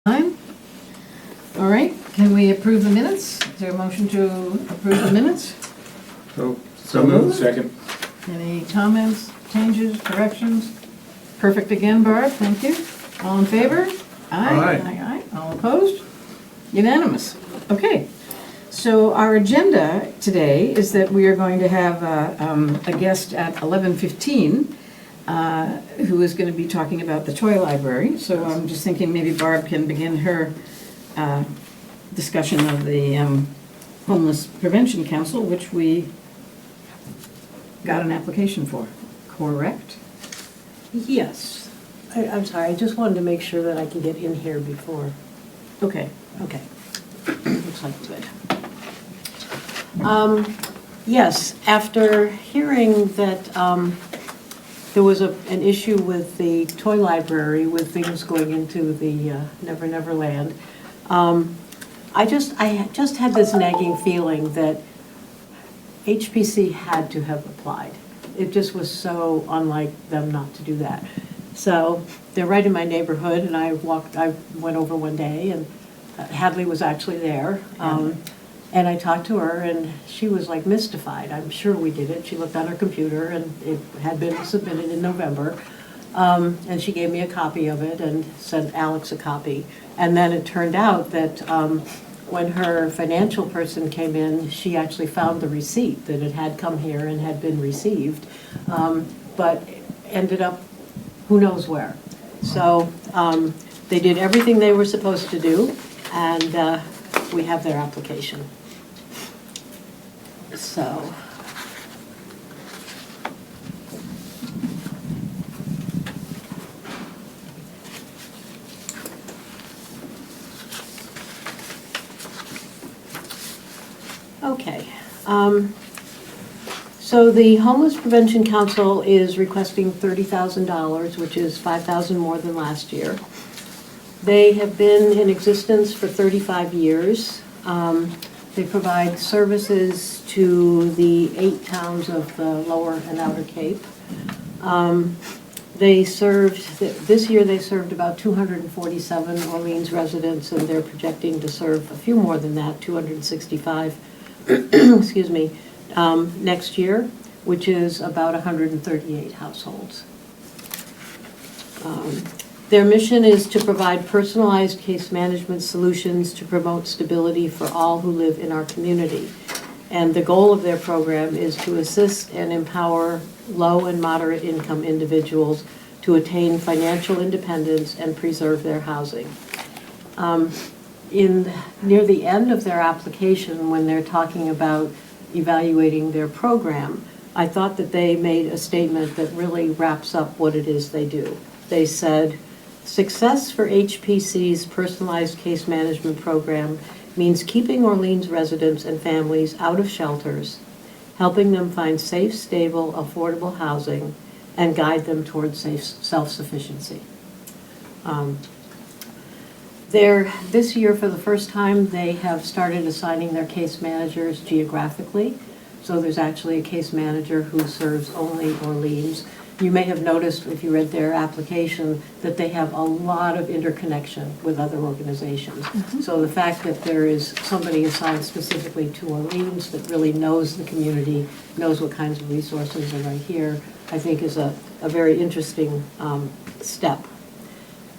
Fine. All right, can we approve the minutes? Is there a motion to approve the minutes? So moved. Second. Any comments, changes, corrections? Perfect again, Barb, thank you. All in favor? Aye. Aye. All opposed? Unanimous. Okay, so our agenda today is that we are going to have a guest at 11:15 who is going to be talking about the toy library. So I'm just thinking maybe Barb can begin her discussion of the Homeless Prevention Council, which we got an application for, correct? Yes. I'm sorry, I just wanted to make sure that I can get in here before. Okay. Okay. Looks like good. Yes, after hearing that there was an issue with the toy library with things going into the Never Never Land, I just had this nagging feeling that HPC had to have applied. It just was so unlike them not to do that. So they're right in my neighborhood, and I went over one day, and Hadley was actually there. And I talked to her, and she was like mystified. I'm sure we did it. She looked on her computer, and it had been submitted in November. And she gave me a copy of it and sent Alex a copy. And then it turned out that when her financial person came in, she actually found the receipt that it had come here and had been received, but ended up who knows where. So they did everything they were supposed to do, and we have their application. So. Okay. So the Homeless Prevention Council is requesting $30,000, which is $5,000 more than last year. They have been in existence for 35 years. They provide services to the 8 towns of the Lower and Outer Cape. They served, this year they served about 247 Orleans residents, and they're projecting to serve a few more than that, 265 excuse me, next year, which is about 138 households. Their mission is to provide personalized case management solutions to promote stability for all who live in our community. And the goal of their program is to assist and empower low and moderate income individuals to attain financial independence and preserve their housing. Near the end of their application, when they're talking about evaluating their program, I thought that they made a statement that really wraps up what it is they do. They said, "Success for HPC's personalized case management program means keeping Orleans residents and families out of shelters, helping them find safe, stable, affordable housing, and guide them towards self-sufficiency." This year, for the first time, they have started assigning their case managers geographically. So there's actually a case manager who serves only Orleans. You may have noticed, if you read their application, that they have a lot of interconnection with other organizations. Mm-hmm. So the fact that there is somebody assigned specifically to Orleans that really knows the community, knows what kinds of resources are right here, I think is a very interesting step.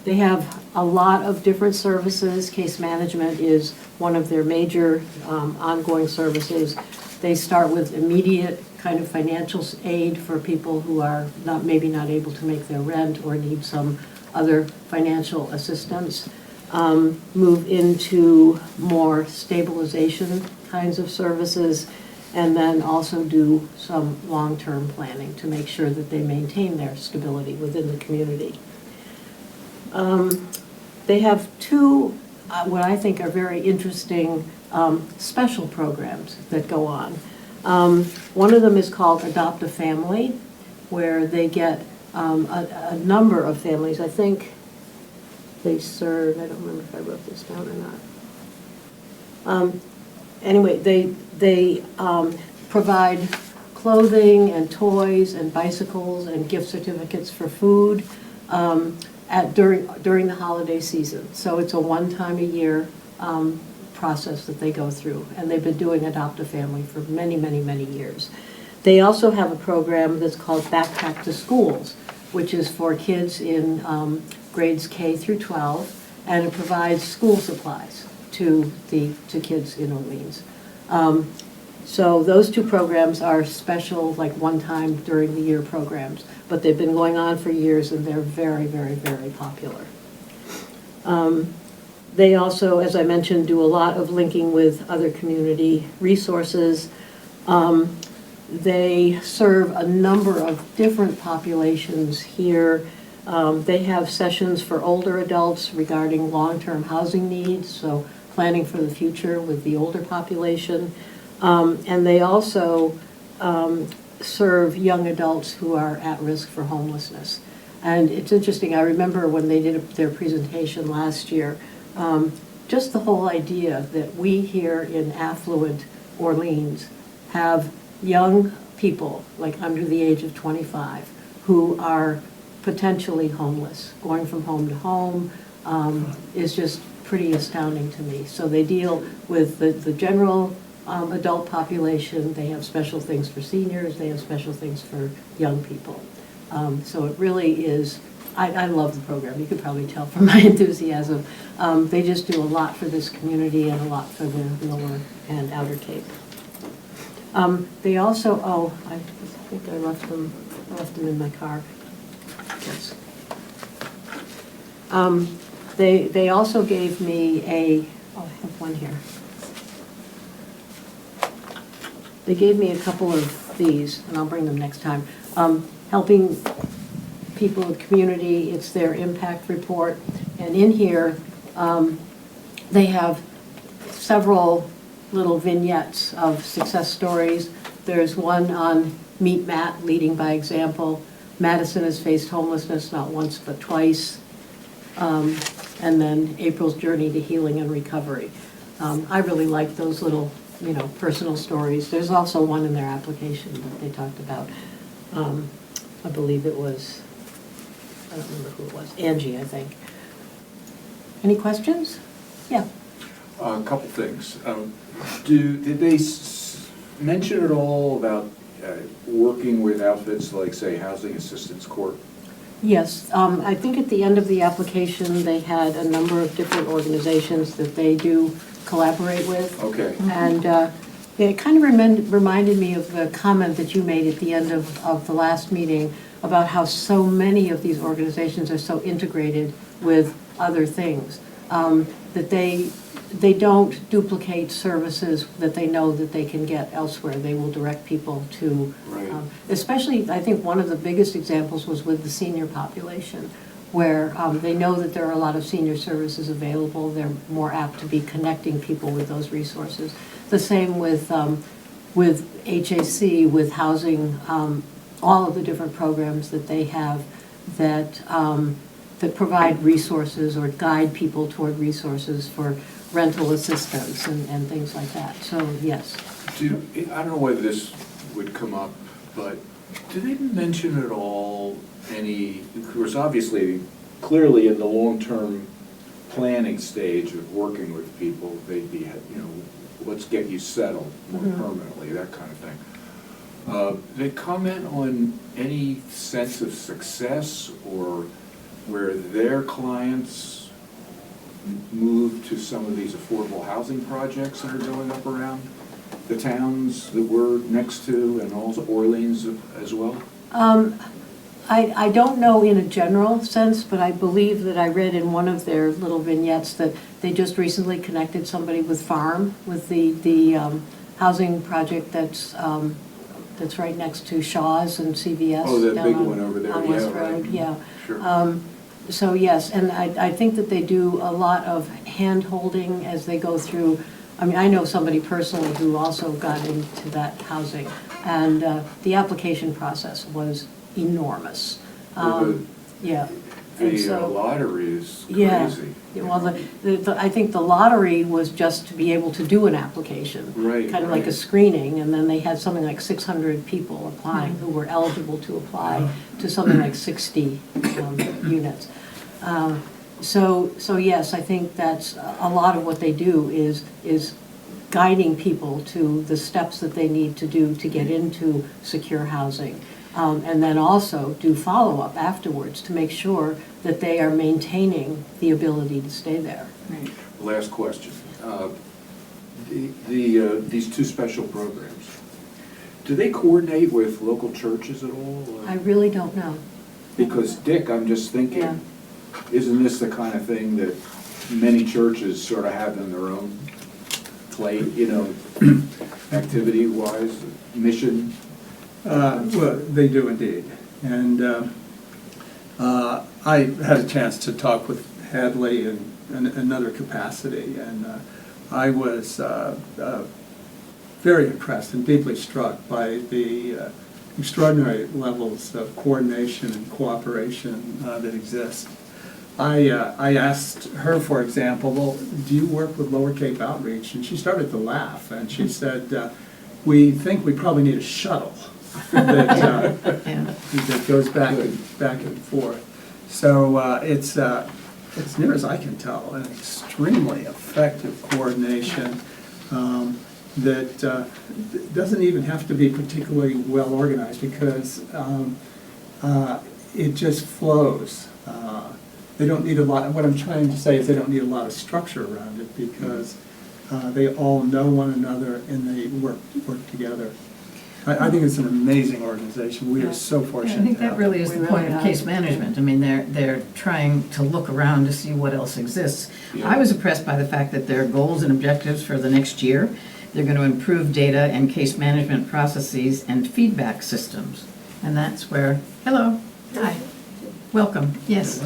They have a lot of different services. Case management is one of their major ongoing services. They start with immediate kind of financial aid for people who are maybe not able to make their rent or need some other financial assistance. Move into more stabilization kinds of services, and then also do some long-term planning to make sure that they maintain their stability within the community. They have 2, what I think are very interesting special programs that go on. One of them is called Adopt a Family, where they get a number of families. I think they serve, I don't remember if I wrote this down or not. Anyway, they provide clothing and toys and bicycles and gift certificates for food, during the holiday season. So it's a one-time-a-year process that they go through, and they've been doing Adopt a Family for many, many, many years. They also have a program that's called Backpack to Schools, which is for kids in grades K through 12, and it provides school supplies to kids in Orleans. So those two programs are special, like one-time during the year programs, but they've been going on for years, and they're very, very, very popular. They also, as I mentioned, do a lot of linking with other community resources. They serve a number of different populations here. They have sessions for older adults regarding long-term housing needs, so planning for the future with the older population. And they also serve young adults who are at risk for homelessness. And it's interesting, I remember when they did their presentation last year, just the whole idea that we here in affluent Orleans have young people, like under the age of 25, who are potentially homeless, going from home to home, is just pretty astounding to me. So they deal with the general adult population. They have special things for seniors. They have special things for young people. So it really is, I love the program. You could probably tell from my enthusiasm. They just do a lot for this community and a lot for the Lower and Outer Cape. They also, I think I left them in my car. Yes. They also gave me I have one here. They gave me a couple of these, and I'll bring them next time. Helping people in the community, it's their impact report. And in here, they have several little vignettes of success stories. There's one on Meet Matt, Leading by Example. Madison has faced homelessness not once but twice. And then April's journey to healing and recovery. I really like those little, personal stories. There's also one in their application that they talked about. I believe it was, I don't remember who it was, Angie, I think. Any questions? Yeah. A couple things. Did they mention at all about working with outfits like, say, Housing Assistance Corps? Yes, I think at the end of the application, they had a number of different organizations that they do collaborate with. Okay. And it kind of reminded me of the comment that you made at the end of the last meeting about how so many of these organizations are so integrated with other things, that they don't duplicate services that they know that they can get elsewhere. They will direct people to, Right. Especially, I think one of the biggest examples was with the senior population, where they know that there are a lot of senior services available. They're more apt to be connecting people with those resources. The same with HAC, with housing, all of the different programs that they have that provide resources or guide people toward resources for rental assistance and things like that. So, yes. I don't know whether this would come up, but do they mention at all of course, obviously, clearly in the long-term planning stage of working with people, they'd be, let's get you settled more permanently, that kind of thing. They comment on any sense of success or where their clients move to some of these affordable housing projects that are going up around the towns that we're next to, and also Orleans as well? I don't know in a general sense, but I believe that I read in one of their little vignettes that they just recently connected somebody with Farm, with the housing project that's right next to Shaw's and CVS. Oh, that down big on- one over there, on yeah, West right. Road, yeah. Sure. So yes, and I think that they do a lot of hand-holding as they go through. I mean, I know somebody personally who also got into that housing, and the application process was enormous. Well, Yeah. And The so- lottery is Yeah. crazy. Well, I think the lottery was just to be able to do an application. Right, Kind of like a right. screening, and then they had something like 600 people applying who were eligible to apply to something like 60 units. So yes, I think that's a lot of what they do is guiding people to the steps that they need to do to get into secure housing. And then also do follow-up afterwards to make sure that they are maintaining the ability to stay there. Right. Last question. These two special programs, do they coordinate with local churches at all? I really don't know. Because Dick, I'm just Yeah. thinking, isn't this the kind of thing that many churches sort of have in their own plate, activity-wise, mission? Well, they do indeed. And I had a chance to talk with Hadley in another capacity, and I was very impressed and deeply struck by the extraordinary levels of coordination and cooperation that exist. I asked her, for example, well, do you work with Lower Cape Outreach? And she started to laugh, and she said, we think we probably need a shuttle that, Yeah. that goes back and forth. So it's, as near as I can tell, an extremely effective coordination that doesn't even have to be particularly well organized, because it just flows. They don't need a lot, what I'm trying to say is they don't need a lot of structure around it, because they all know one another and they work together. I think it's an amazing organization. We are so Yeah, fortunate. I think to have that really it. is We the really point of are. case management. I mean, they're trying to look around to see what else exists. Yeah. I was impressed by the fact that their goals and objectives for the next year, they're going to improve data and case management processes and feedback systems. And that's where, hello, hi, welcome, yes.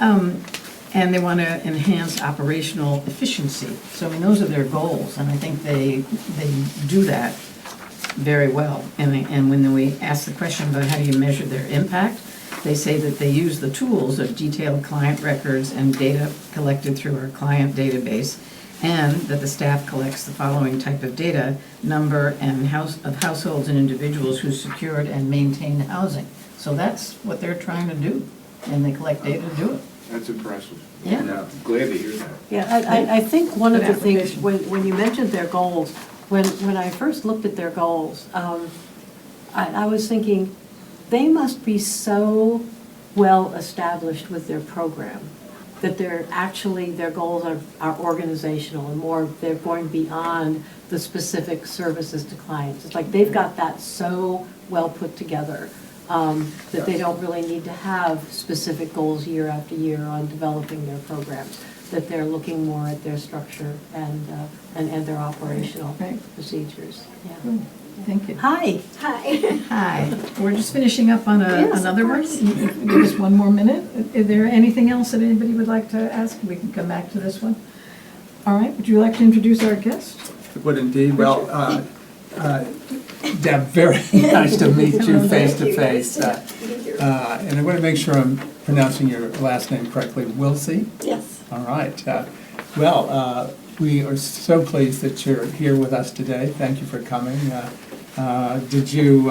And they want to enhance operational efficiency. So, I mean, those are their goals, and I think they do that very well. And when we ask the question about how do you measure their impact, they say that they use the tools of detailed client records and data collected through our client database, and that the staff collects the following type of data: number and of households and individuals who secured and maintained housing. So that's what they're trying to do, and they collect data to do it. That's impressive. Yeah. Yeah. Glad to hear that. Yeah, I think one of Good the things, application. when you mentioned their goals, when I first looked at their goals, I was thinking, they must be so well established with their program that their goals are organizational and more, they're going beyond the specific services to clients. It's like they've got that so well put together that they don't really need to have specific goals year after year on developing their programs, that they're looking more at their structure and their operational Right. procedures. Yeah. Good. Thank you. Hi. Hi. Hi, we're just finishing up on Yes, of another one. course. Give us one more minute. Is there anything else that anybody would like to ask? We can come back to this one. All right, would you like to introduce our guest? It would indeed. Well, Deb, very nice to meet you face to face. And I want to make sure I'm pronouncing your last name correctly, Wilsey? Yes. All right. Well, we are so pleased that you're here with us today. Thank you for coming. Did you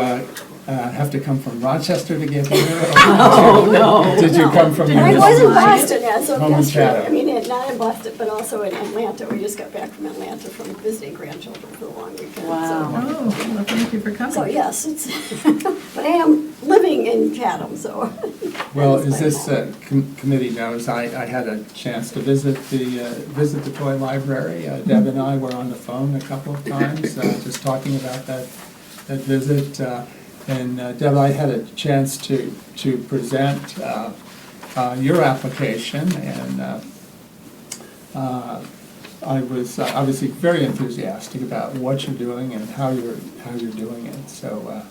have to come from Rochester to get here? Oh, no. Did you come from? I was in Boston as of Home in yesterday. Chatham. I mean, not in Boston, but also in Atlanta. We just got back from Atlanta from visiting grandchildren for the long weekend. Wow. Oh, well, thank you for coming. So yes, it's, but I am living in Chatham, so. Well, as this committee knows, I had a chance to visit the toy library. Deb and I were on the phone a couple of times, just talking about that visit. And Deb, I had a chance to present your application, and I was obviously very enthusiastic about what you're doing and how you're doing it. So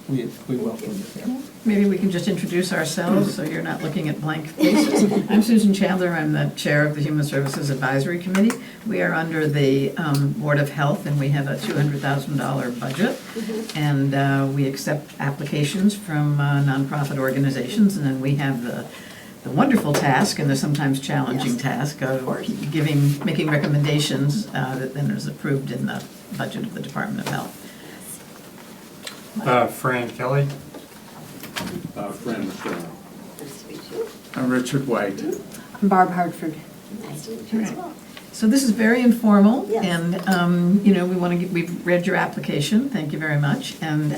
we welcome you here. Maybe we can just introduce ourselves so you're not looking at blank faces. I'm Susan Chandler. I'm the chair of the Human Services Advisory Committee. We are under the Board of Health, and we have a $200,000 budget. And we accept applications from nonprofit organizations, and then we have the wonderful task and the sometimes challenging Yes, task of course. making recommendations that then is approved in the budget of the Department of Health. Fran Kelly. Friend, Nice to meet you. I'm Richard White. I'm Barb Hartford. Nice to meet you as well. So this is very informal, Yes. and, you know, we've read your application, thank you very much, and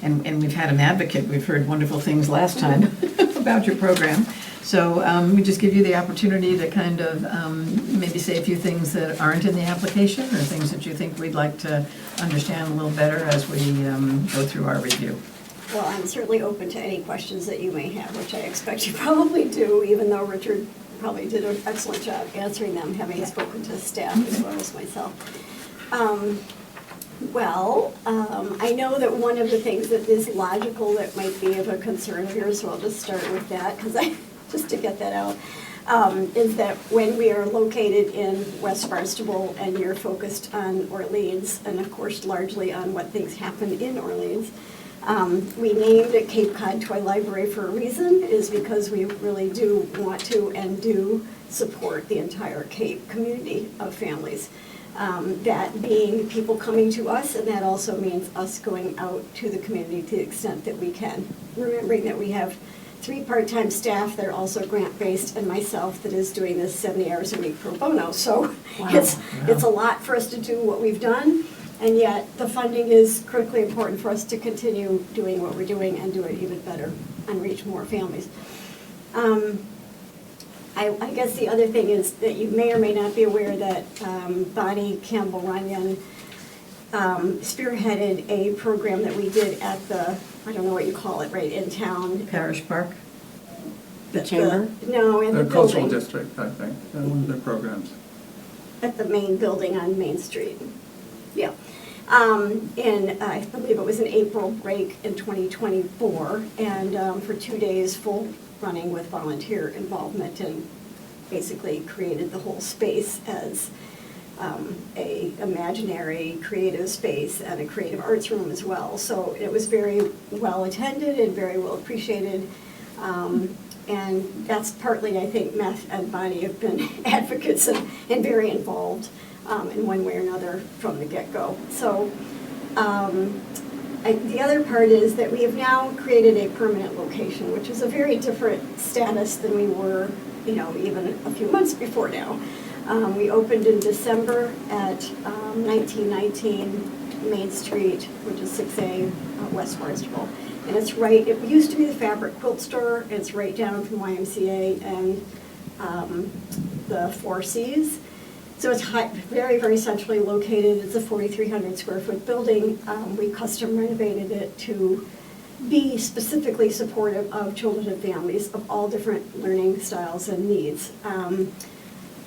we've had an advocate, we've heard wonderful things last time about your program. So we just give you the opportunity to kind of maybe say a few things that aren't in the application, or things that you think we'd like to understand a little better as we go through our review. Well, I'm certainly open to any questions that you may have, which I expect you probably do, even though Richard probably did an excellent job answering them, having spoken to staff as well as myself. I know that one of the things that is logical that might be of a concern of yours, so I'll just start with that, just to get that out, is that when we are located in West Barnstable and you're focused on Orleans, and of course largely on what things happen in Orleans, we named it Cape Cod Toy Library for a reason, is because we really do want to and do support the entire Cape community of families. That being people coming to us, and that also means us going out to the community to the extent that we can. Remembering that we have 3 part-time staff that are also grant-based, and myself that is doing this 70 hours a week pro bono. So it's a lot for us to do what we've done. And yet, the funding is critically important for us to continue doing what we're doing and do it even better and reach more families. I guess the other thing is that you may or may not be aware that Bonnie Campbell Runyon spearheaded a program that we did at the, I don't know what you call it, right in town. Parish Park? The chamber? No, in the The cultural building. district, I think, one of their programs. At the main building on Main Street. Yeah. I believe it was an April break in 2024, and for 2 days, full running with volunteer involvement, and basically created the whole space as a imaginary creative space and a creative arts room as well. So it was very well attended and very well appreciated. And that's partly, I think, Meth and Bonnie have been advocates and very involved in one way or another from the get-go. So the other part is that we have now created a permanent location, which is a very different status than we were, you know, even a few months before now. We opened in December at 1919 Main Street, which is 6A West Barnstable. And it's right, it used to be the Fabric Quilt Store. It's right down from YMCA and the 4 Cs. So it's very, very centrally located. It's a 4,300 square foot building. We custom renovated it to be specifically supportive of children and families of all different learning styles and needs.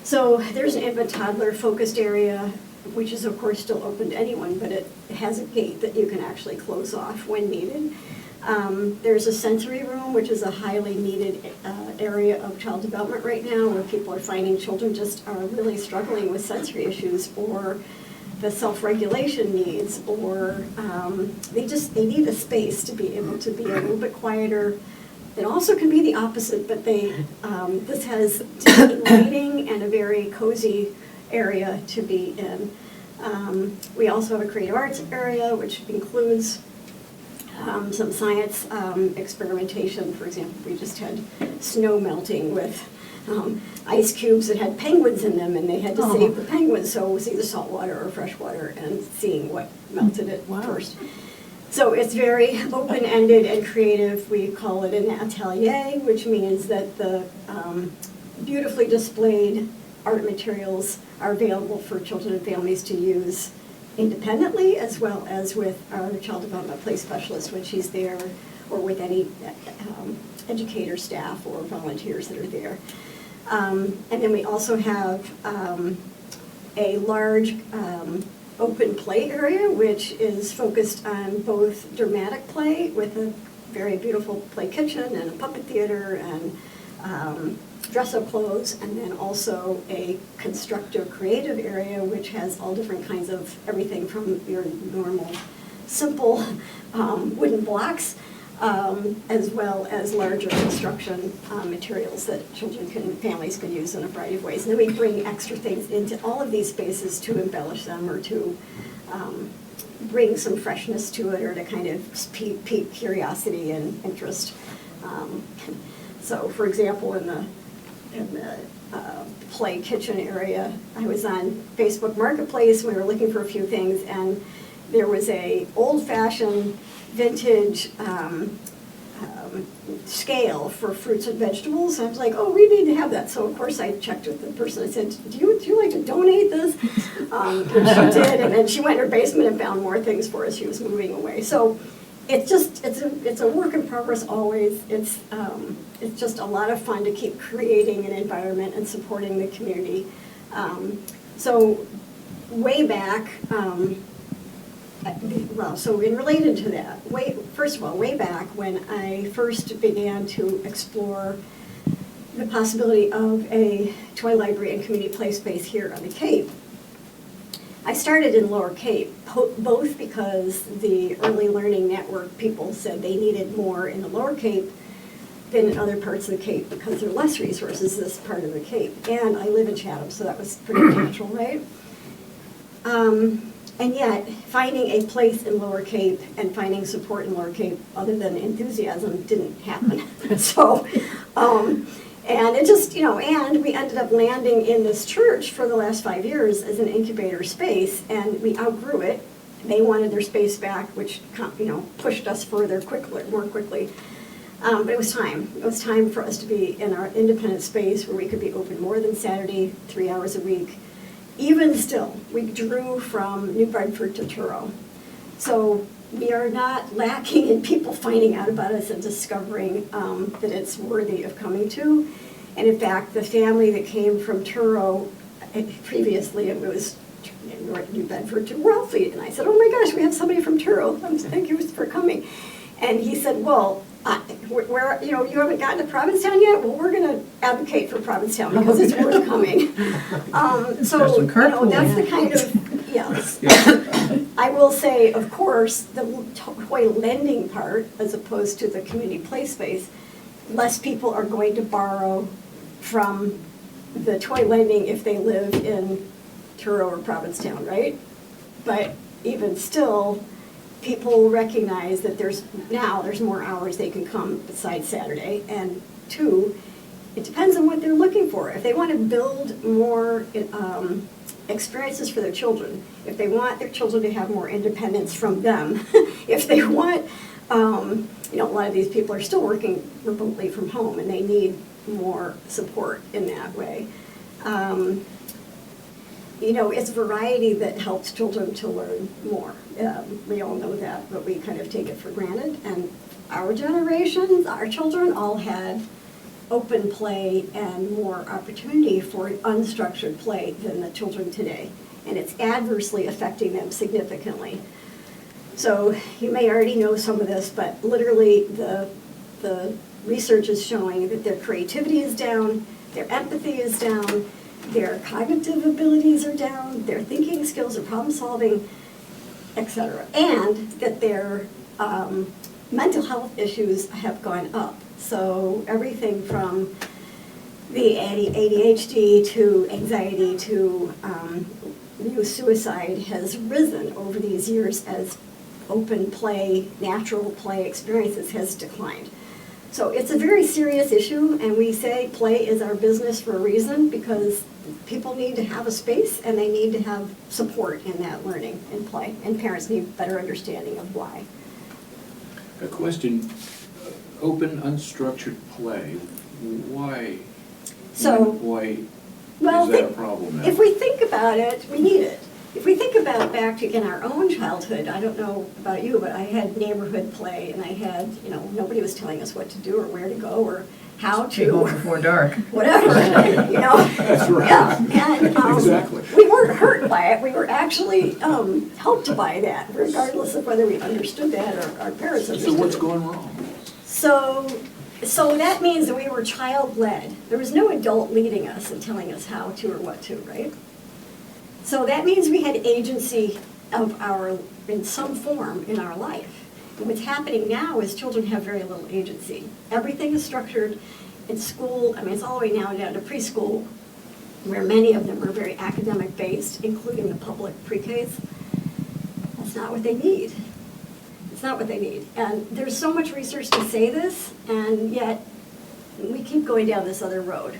So there's an infant toddler focused area, which is of course still open to anyone, but it has a gate that you can actually close off when needed. There's a sensory room, which is a highly needed area of child development right now, where people are finding children just are really struggling with sensory issues or the self-regulation needs, or they need a space to be able to be a little bit quieter. It also can be the opposite, but this has lighting and a very cozy area to be in. We also have a creative arts area, which includes some science experimentation. For example, we just had snow melting with ice cubes that had penguins in them, and they had to save the penguins, so it was either salt water or fresh water, and seeing what melted it first. So it's very open-ended and creative. We call it an atelier, which means that the beautifully displayed art materials are available for children and families to use independently, as well as with our child development play specialist when she's there, or with any educator staff or volunteers that are there. And then we also have a large open play area, which is focused on both dramatic play with a very beautiful play kitchen and a puppet theater and dress-up clothes, and then also a constructive creative area, which has all different kinds of everything from your normal simple wooden blocks, as well as larger construction materials that families can use in a variety of ways. And then we bring extra things into all of these spaces to embellish them, or to bring some freshness to it, or to kind of pique curiosity and interest. So for example, in the play kitchen area, I was on Facebook Marketplace, we were looking for a few things, and there was a old-fashioned vintage scale for fruits and vegetables. And I was like, oh, we need to have that. So of course I checked with the person. I said, do you like to donate this? And she did, and then she went in her basement and found more things for us. She was moving away. So it's just, it's a work in progress always. It's just a lot of fun to keep creating an environment and supporting the community. So way back, well, so in related to that, first of all, way back when I first began to explore the possibility of a toy library and community play space here on the Cape, I started in Lower Cape, both because the Early Learning Network people said they needed more in the Lower Cape than in other parts of the Cape because there are less resources in this part of the Cape. And I live in Chatham, so that was pretty natural, right? And yet, finding a place in Lower Cape and finding support in Lower Cape, other than enthusiasm, didn't happen. So, and it just, and we ended up landing in this church for the last 5 years as an incubator space, and we outgrew it. They wanted their space back, which, pushed us further more quickly. But it was time. It was time for us to be in our independent space where we could be open more than Saturday, 3 hours a week. Even still, we drew from New Bedford to Truro. So we are not lacking in people finding out about us and discovering that it's worthy of coming to. And in fact, the family that came from Truro, previously it was New Bedford to Wellfleet. And I said, oh my gosh, we have somebody from Truro. Thank you for coming. And he said, well, you haven't gotten to Provincetown yet? Well, we're going to advocate for Provincetown because it's worth coming. So, that's the kind of, yes. I will say, of course, the toy lending part, as opposed to the community play space, less people are going to borrow from the toy lending if they live in Truro or Provincetown, right? But even still, people recognize that there's more hours they can come besides Saturday, and two, it depends on what they're looking for. If they want to build more experiences for their children, if they want their children to have more independence from them, if they want, a lot of these people are still working remotely from home and they need more support in that way. It's variety that helps children to learn more. We all know that, but we kind of take it for granted. And our generations, our children all had open play and more opportunity for unstructured play than the children today. And it's adversely affecting them significantly. So you may already know some of this, but literally the research is showing that their creativity is down, their empathy is down, their cognitive abilities are down, their thinking skills, their problem solving, etc. And that their mental health issues have gone up. So everything from the ADHD to anxiety to suicide has risen over these years as open play, natural play experiences has declined. So it's a very serious issue, and we say play is our business for a reason, because people need to have a space and they need to have support in that learning and play, and parents need better understanding of why. A question, open unstructured play, why? Why is that a problem now? If we think about it, we need it. If we think about back to in our own childhood, I don't know about you, but I had neighborhood play, and I had, nobody was telling us what to do or where to go or how to. Go before dark. Whatever, That's right. Yeah, and Exactly. we weren't hurt by it. We were actually helped by that, regardless of whether we understood that or our parents understood it. So what's going wrong? So that means that we were child-led. There was no adult leading us and telling us how to or what to, right? So that means we had agency in some form in our life. And what's happening now is children have very little agency. Everything is structured in school. It's all the way now down to preschool, where many of them are very academic-based, including the public pre-Ks. That's not what they need. It's not what they need. And there's so much research to say this, and yet we keep going down this other road.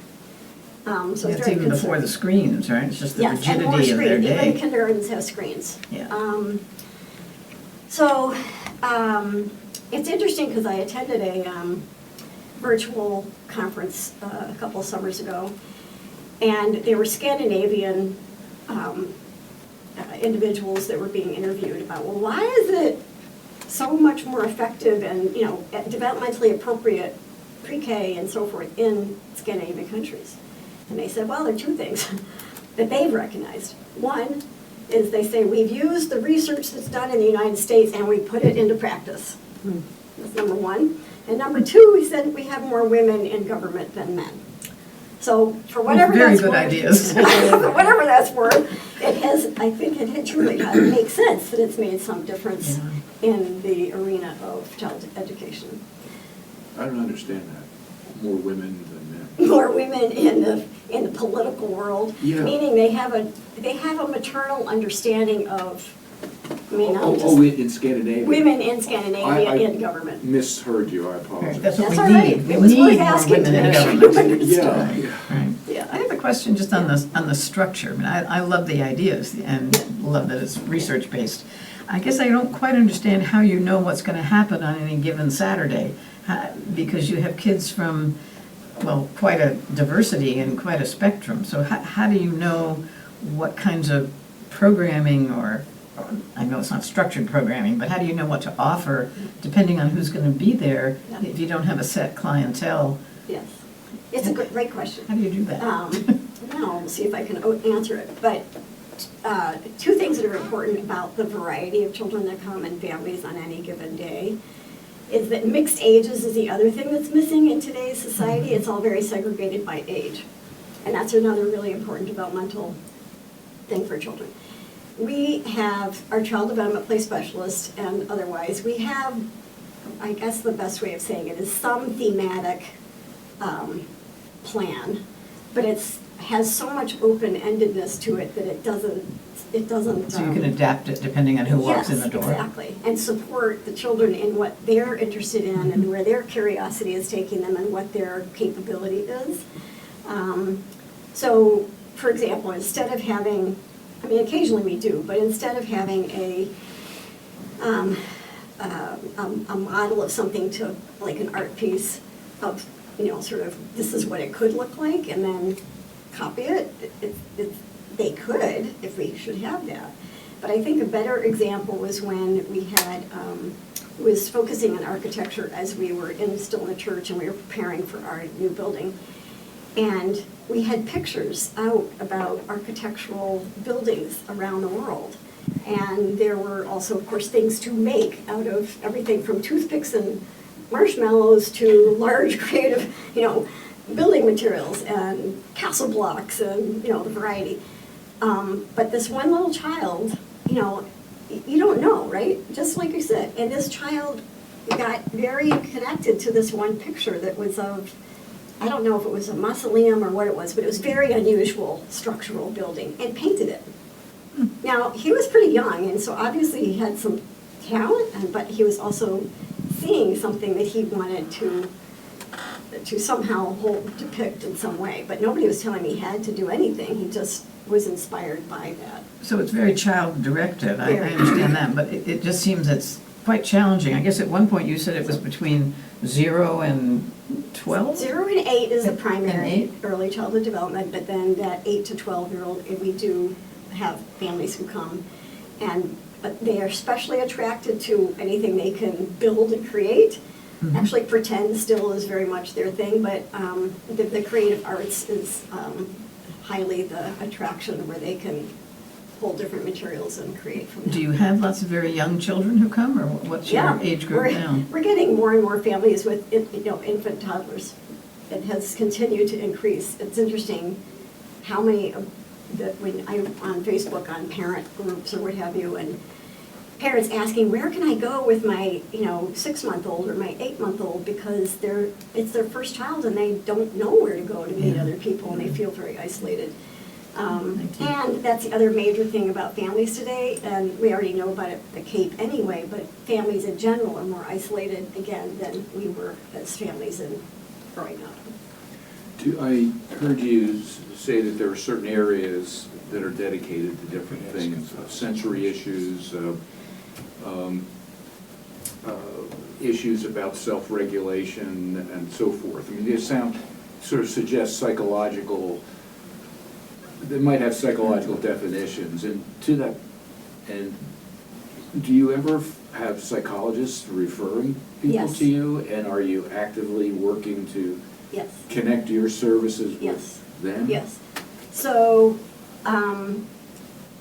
So it's It's very even before the concerning. screens, right? It's just the Yes, and more rigidity of their screens. Even day. kindergartens have screens. Yeah. So, it's interesting because I attended a virtual conference a couple of summers ago, and there were Scandinavian individuals that were being interviewed about, well, why is it so much more effective and, you know, developmentally appropriate pre-K and so forth in Scandinavian countries? And they said, well, there are two things that they've recognized. One is they say, we've used the research that's done in the United States and we put it into practice. That's number one. And number two, we said we have more women in government than men. So for whatever Very that's good worth. ideas. For whatever that's worth, it has, I think it truly makes sense that it's made some difference in the arena of child education. I don't understand that. More women than men. More women in the political world, Yeah. meaning they have a maternal understanding of, I mean, I'm Oh, just, in Scandinavia. women in Scandinavia I in government. Misheard you, I Right, apologize. that's what That's we all right. need. We It was worth need more asking women to in make sure you government. understood. Yeah. Right. Yeah. I have a question just on the structure. I mean, I love the ideas and love that it's research-based. I guess I don't quite understand how you know what's going to happen on any given Saturday, because you have kids from, well, quite a diversity and quite a spectrum. So how do you know what kinds of programming or I know it's not structured programming, but how do you know what to offer depending on who's going to be there Yeah. if you don't have a set clientele? Yes, it's a great question. How do you do that? Now, we'll see if I can answer it. But two things that are important about the variety of children that come and families on any given day is that mixed ages is the other thing that's missing in today's society. It's all very segregated by age. And that's another really important developmental thing for children. We have our child development play specialist and otherwise, we have, I guess the best way of saying it is some thematic plan, but has so much open-endedness to it that it doesn't. So you can adapt it depending on who walks in the door? Yes, exactly, and support the children in what they're interested in and where their curiosity is taking them and what their capability is. So, for example, instead of having, I mean, occasionally we do, but instead of having a model of something to, like an art piece of, you know, sort of, this is what it could look like, and then copy it, they could, if we should have that. But I think a better example was when we had, was focusing on architecture as we were still in the church and we were preparing for our new building. And we had pictures out about architectural buildings around the world. And there were also, of course, things to make out of everything from toothpicks and marshmallows to large creative, you know, building materials and castle blocks and, you know, the variety. But this one little child, you know, you don't know, right? Just like you said. And this child got very connected to this one picture that was of, I don't know if it was a mausoleum or what it was, but it was very unusual structural building, and painted it. Now, he was pretty young, and so obviously he had some talent, but he was also seeing something that he wanted to somehow depict in some way. But nobody was telling him he had to do anything. He just was inspired by that. So it's very child-directed, I Very. understand that, but it just seems it's quite challenging. I guess at one point you said it was between 0 and 12? 0 and 8 is the And primary 8? early childhood development, but then that 8 to 12-year-old, we do have families who come, and they are especially attracted to anything they can build and create. Mhm. Actually, pretend still is very much their thing, but the creative arts is highly the attraction where they can pull different materials and create from them. Do you have lots of very young children who come, or what's your age group now? We're getting more and more families with, you know, infant toddlers. It has continued to increase. It's interesting how many when I'm on Facebook on parent groups or what have you, and parents asking, where can I go with my, you know, 6-month-old or my 8-month-old, because it's their first child and they don't know where to go to meet Yeah. other people and they feel very isolated. Thank you. And that's the other major thing about families today, and we already know about it, the Cape anyway, but families in general are more isolated again than we were as families in growing up. I heard you say that there are certain areas that are dedicated to different things, sensory issues, issues about self-regulation and so forth. I mean, they sort of suggest psychological, they might have psychological definitions, and to that, and do you ever have psychologists referring people Yes. to you? And are you actively working to Yes. connect your services Yes. with them? Yes. So,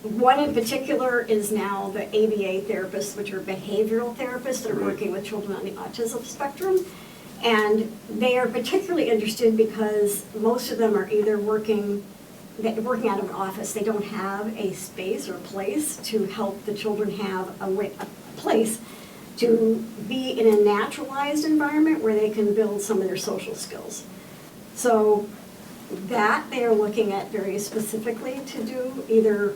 one in particular is now the ABA therapists, which are behavioral therapists that are Right. working with children on the autism spectrum. And they are particularly interested because most of them are either working out of an office. They don't have a space or place to help the children have a place to be in a naturalized environment where they can build some of their social skills. So that they are looking at very specifically to do either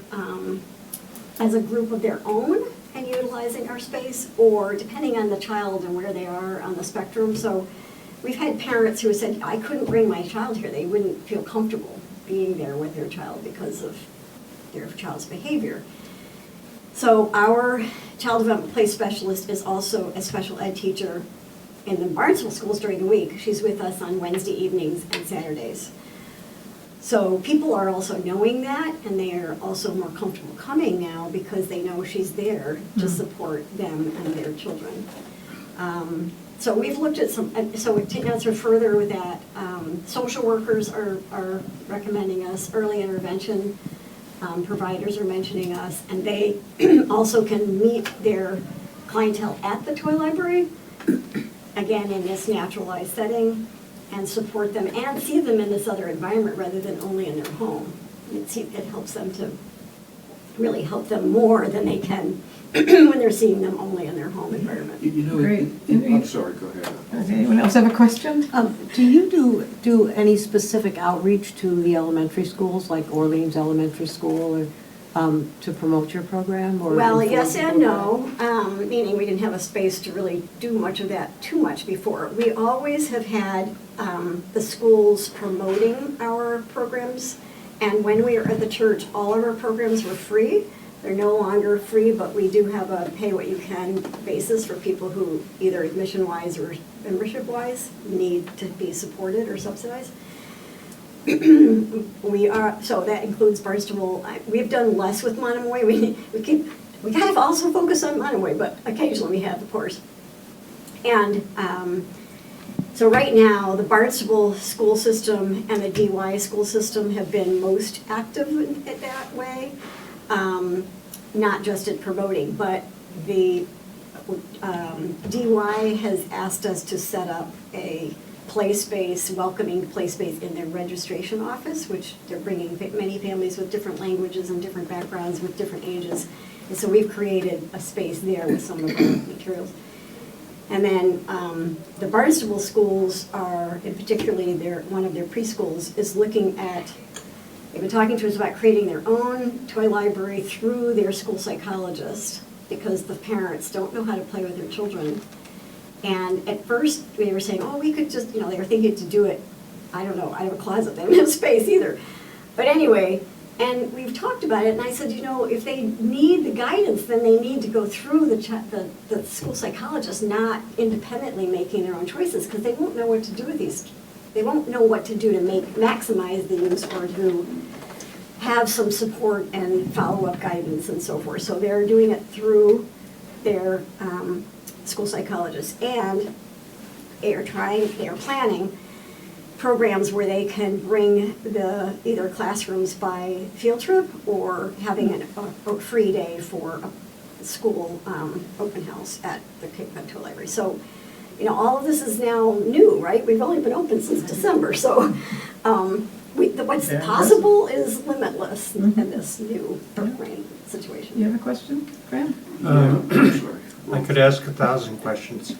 as a group of their own and utilizing our space, or depending on the child and where they are on the spectrum. So we've had parents who have said, I couldn't bring my child here. They wouldn't feel comfortable being there with their child because of their child's behavior. So our child development play specialist is also a special ed teacher in the Barnesville schools during the week. She's with us on Wednesday evenings and Saturdays. So people are also knowing that, and they are also more comfortable coming now because they know she's there to support them and their children. So we've looked at so to answer further with that, social workers are recommending us, early intervention providers are mentioning us, and they also can meet their clientele at the toy library, again, in this naturalized setting, and support them and see them in this other environment rather than only in their home. It helps them to really help them more than they can when they're seeing them only in their home environment. You know, Great. I'm sorry, go ahead. Does anyone else have a question? Do you do any specific outreach to the elementary schools, like Orleans Elementary School, or to promote your program? Or Well, inform yes people and about no, meaning we didn't have a space to really do much of that too much before. We always have had the schools promoting our programs, and when we were at the church, all of our programs were free. They're no longer free, but we do have a pay-what-you-can basis for people who either admission-wise or membership-wise need to be supported or subsidized. So that includes Barnstable. We've done less with Monomoy. We kind of also focus on Monomoy, but occasionally we have, of course. And so right now, the Barnstable school system and the DY school system have been most active in that way. Not just at promoting, but the DY has asked us to set up a play space, welcoming play space in their registration office, which they're bringing many families with different languages and different backgrounds with different ages. And so we've created a space there with some of our materials. And then the Barnstable schools are, and particularly one of their preschools, is looking at, they've been talking to us about creating their own toy library through their school psychologist, because the parents don't know how to play with their children. And at first, they were saying, oh, we could just, they were thinking to do it, I don't know, I have a closet, they don't have space either. But anyway, and we've talked about it, and I said, if they need the guidance, then they need to go through the school psychologist, not independently making their own choices, because they won't know what to do with these. They won't know what to do to maximize the use or to have some support and follow-up guidance and so forth. So they're doing it through their school psychologist, and they are planning programs where they can bring either classrooms by field trip or having a free day for a school open house at the Cape Cod Toy Library. So, all of this is now new, right? We've only been open since December, so what's possible is limitless in this new program situation. You have a question, Fran? Sorry. I could ask 1,000 questions,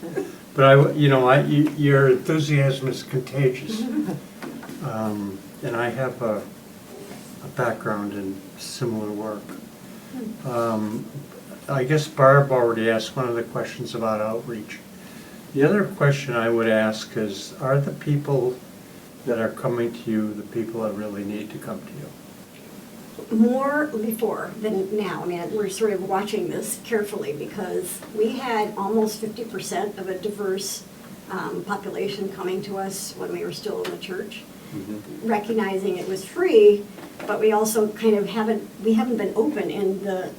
but your enthusiasm is contagious. And I have a background in similar work. I guess Barb already asked one of the questions about outreach. The other question I would ask is, are the people that are coming to you the people that really need to come to you? More before than now. I mean, we're sort of watching this carefully because we had almost 50% of a diverse population coming to us when we were still in the church, recognizing it was free, but we also kind of haven't been open in the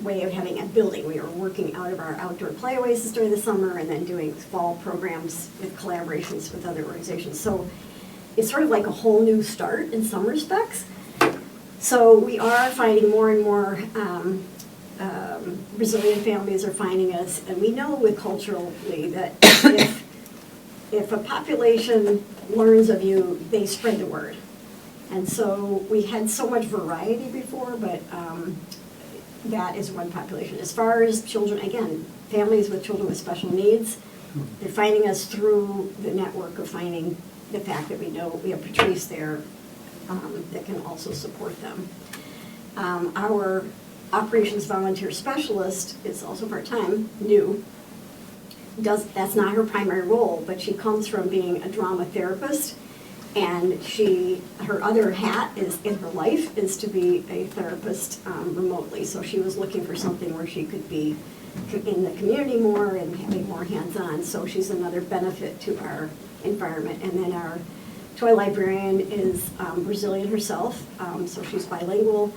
way of having a building. We were working out of our outdoor play oasis during the summer and then doing fall programs with collaborations with other organizations. So it's sort of like a whole new start in some respects. So we are finding more and more Brazilian families are finding us, and we know with culturally that if a population learns of you, they spread the word. And so we had so much variety before, but that is one population. As far as children, again, families with children with special needs, they're finding us through the network of finding the fact that we know we have Patrice there that can also support them. Our operations volunteer specialist is also part-time, new. That's not her primary role, but she comes from being a drama therapist, and her other hat is in her life is to be a therapist remotely. So she was looking for something where she could be in the community more and having more hands-on. So she's another benefit to our environment. And then our toy librarian is Brazilian herself, so she's bilingual,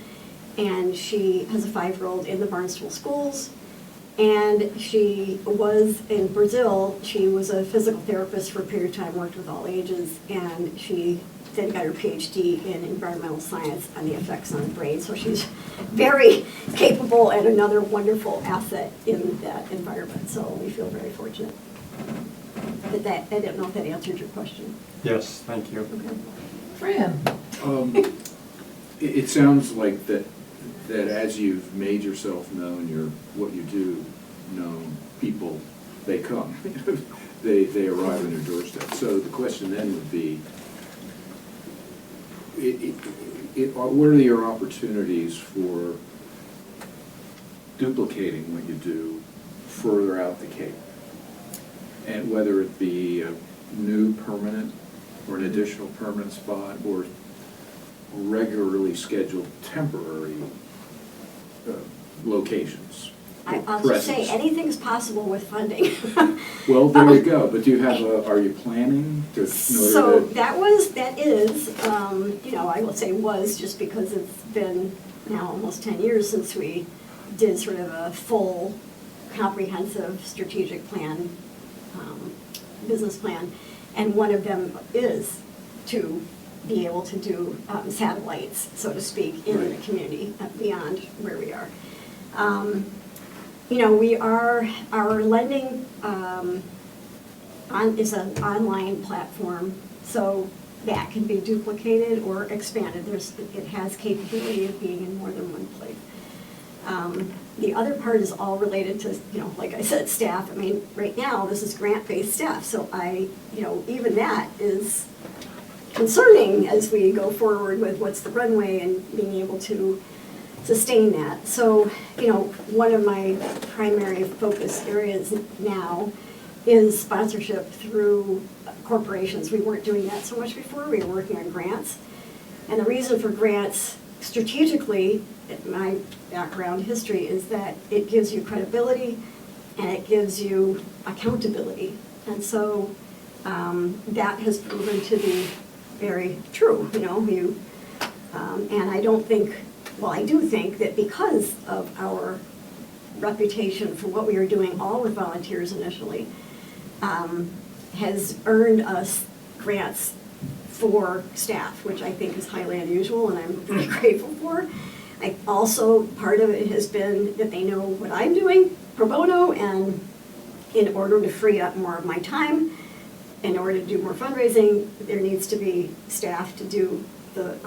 and she has a 5-year-old in the Barnstable schools. And she was in Brazil. She was a physical therapist for a period of time, worked with all ages, and she then got her PhD in environmental science on the effects on the brain. So she's very capable and another wonderful asset in that environment. So we feel very fortunate. I don't know if that answered your question. Yes, thank you. Okay. Fran? It sounds like that as you've made yourself known, what you do known, people, they come. they arrive on your doorstep. So the question then would be, what are your opportunities for duplicating what you do further out the Cape? And whether it be a new permanent or an additional permanent spot or regularly scheduled temporary locations. I'll just say, anything's possible with funding. Well, there you go, but do you have are you planning to? So that is, I will say was, just because it's been now almost 10 years since we did sort of a full, comprehensive strategic plan, business plan, and one of them is to be able to do satellites, so to speak, in the community beyond where we are. Our lending is an online platform, so that can be duplicated or expanded. It has capability of being in more than one place. The other part is all related to, like I said, staff. I mean, right now, this is grant-based staff, so even that is concerning as we go forward with what's the runway and being able to sustain that. So, one of my primary focus areas now is sponsorship through corporations. We weren't doing that so much before. We were working on grants. And the reason for grants strategically, my background history, is that it gives you credibility and it gives you accountability. And so that has proven to be very true, and I don't think, well, I do think that because of our reputation for what we were doing, all with volunteers initially, has earned us grants for staff, which I think is highly unusual and I'm very grateful for. Also, part of it has been that they know what I'm doing pro bono, and in order to free up more of my time, in order to do more fundraising, there needs to be staff to do the,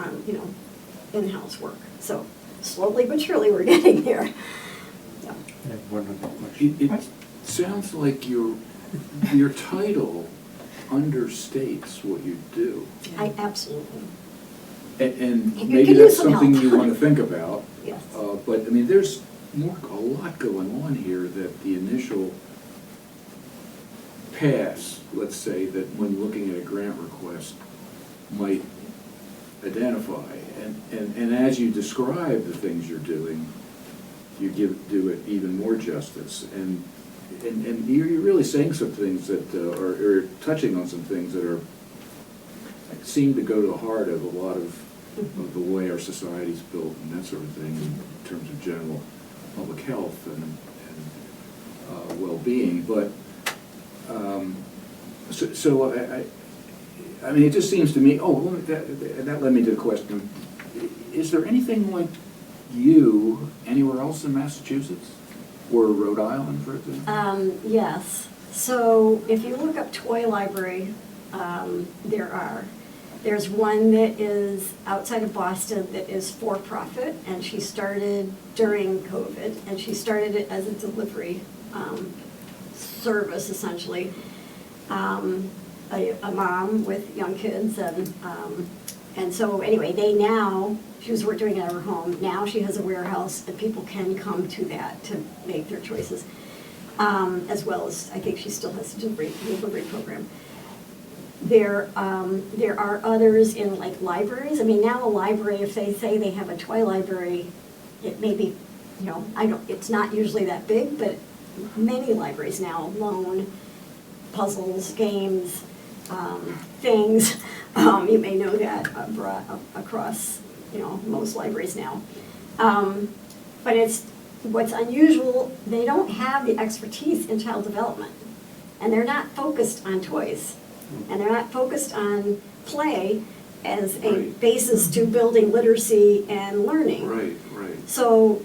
in-house work. So slowly but surely, we're getting there. Yeah. I have one other question. It sounds like your title understates what you do. I absolutely. And You maybe could that's use some something help. you want to think about. Yes. But I mean, there's a lot going on here that the initial pass, let's say, that when looking at a grant request might identify. And as you describe the things you're doing, you do it even more justice. And you're really saying some things that, or touching on some things that seem to go to the heart of a lot of the way our society's built and that sort of thing in terms of general public health and well-being. But, I mean, it just seems to me, that led me to the question, is there anything like you anywhere else in Massachusetts or Rhode Island, for example? Yes. So if you look up toy library, there's one that is outside of Boston that is for-profit, and she started during COVID, and she started it as a delivery service, essentially. A mom with young kids, and so anyway, she was doing it at her home. Now she has a warehouse, and people can come to that to make their choices, as well as, I think she still has a delivery program. There are others in like libraries. I mean, now a library, if they say they have a toy library, it may be, it's not usually that big, but many libraries now loan puzzles, games, things. You may know that across, most libraries now. But what's unusual, they don't have the expertise in child development. And they're not focused on toys. And they're not focused on play as a basis to building literacy and learning. Right. So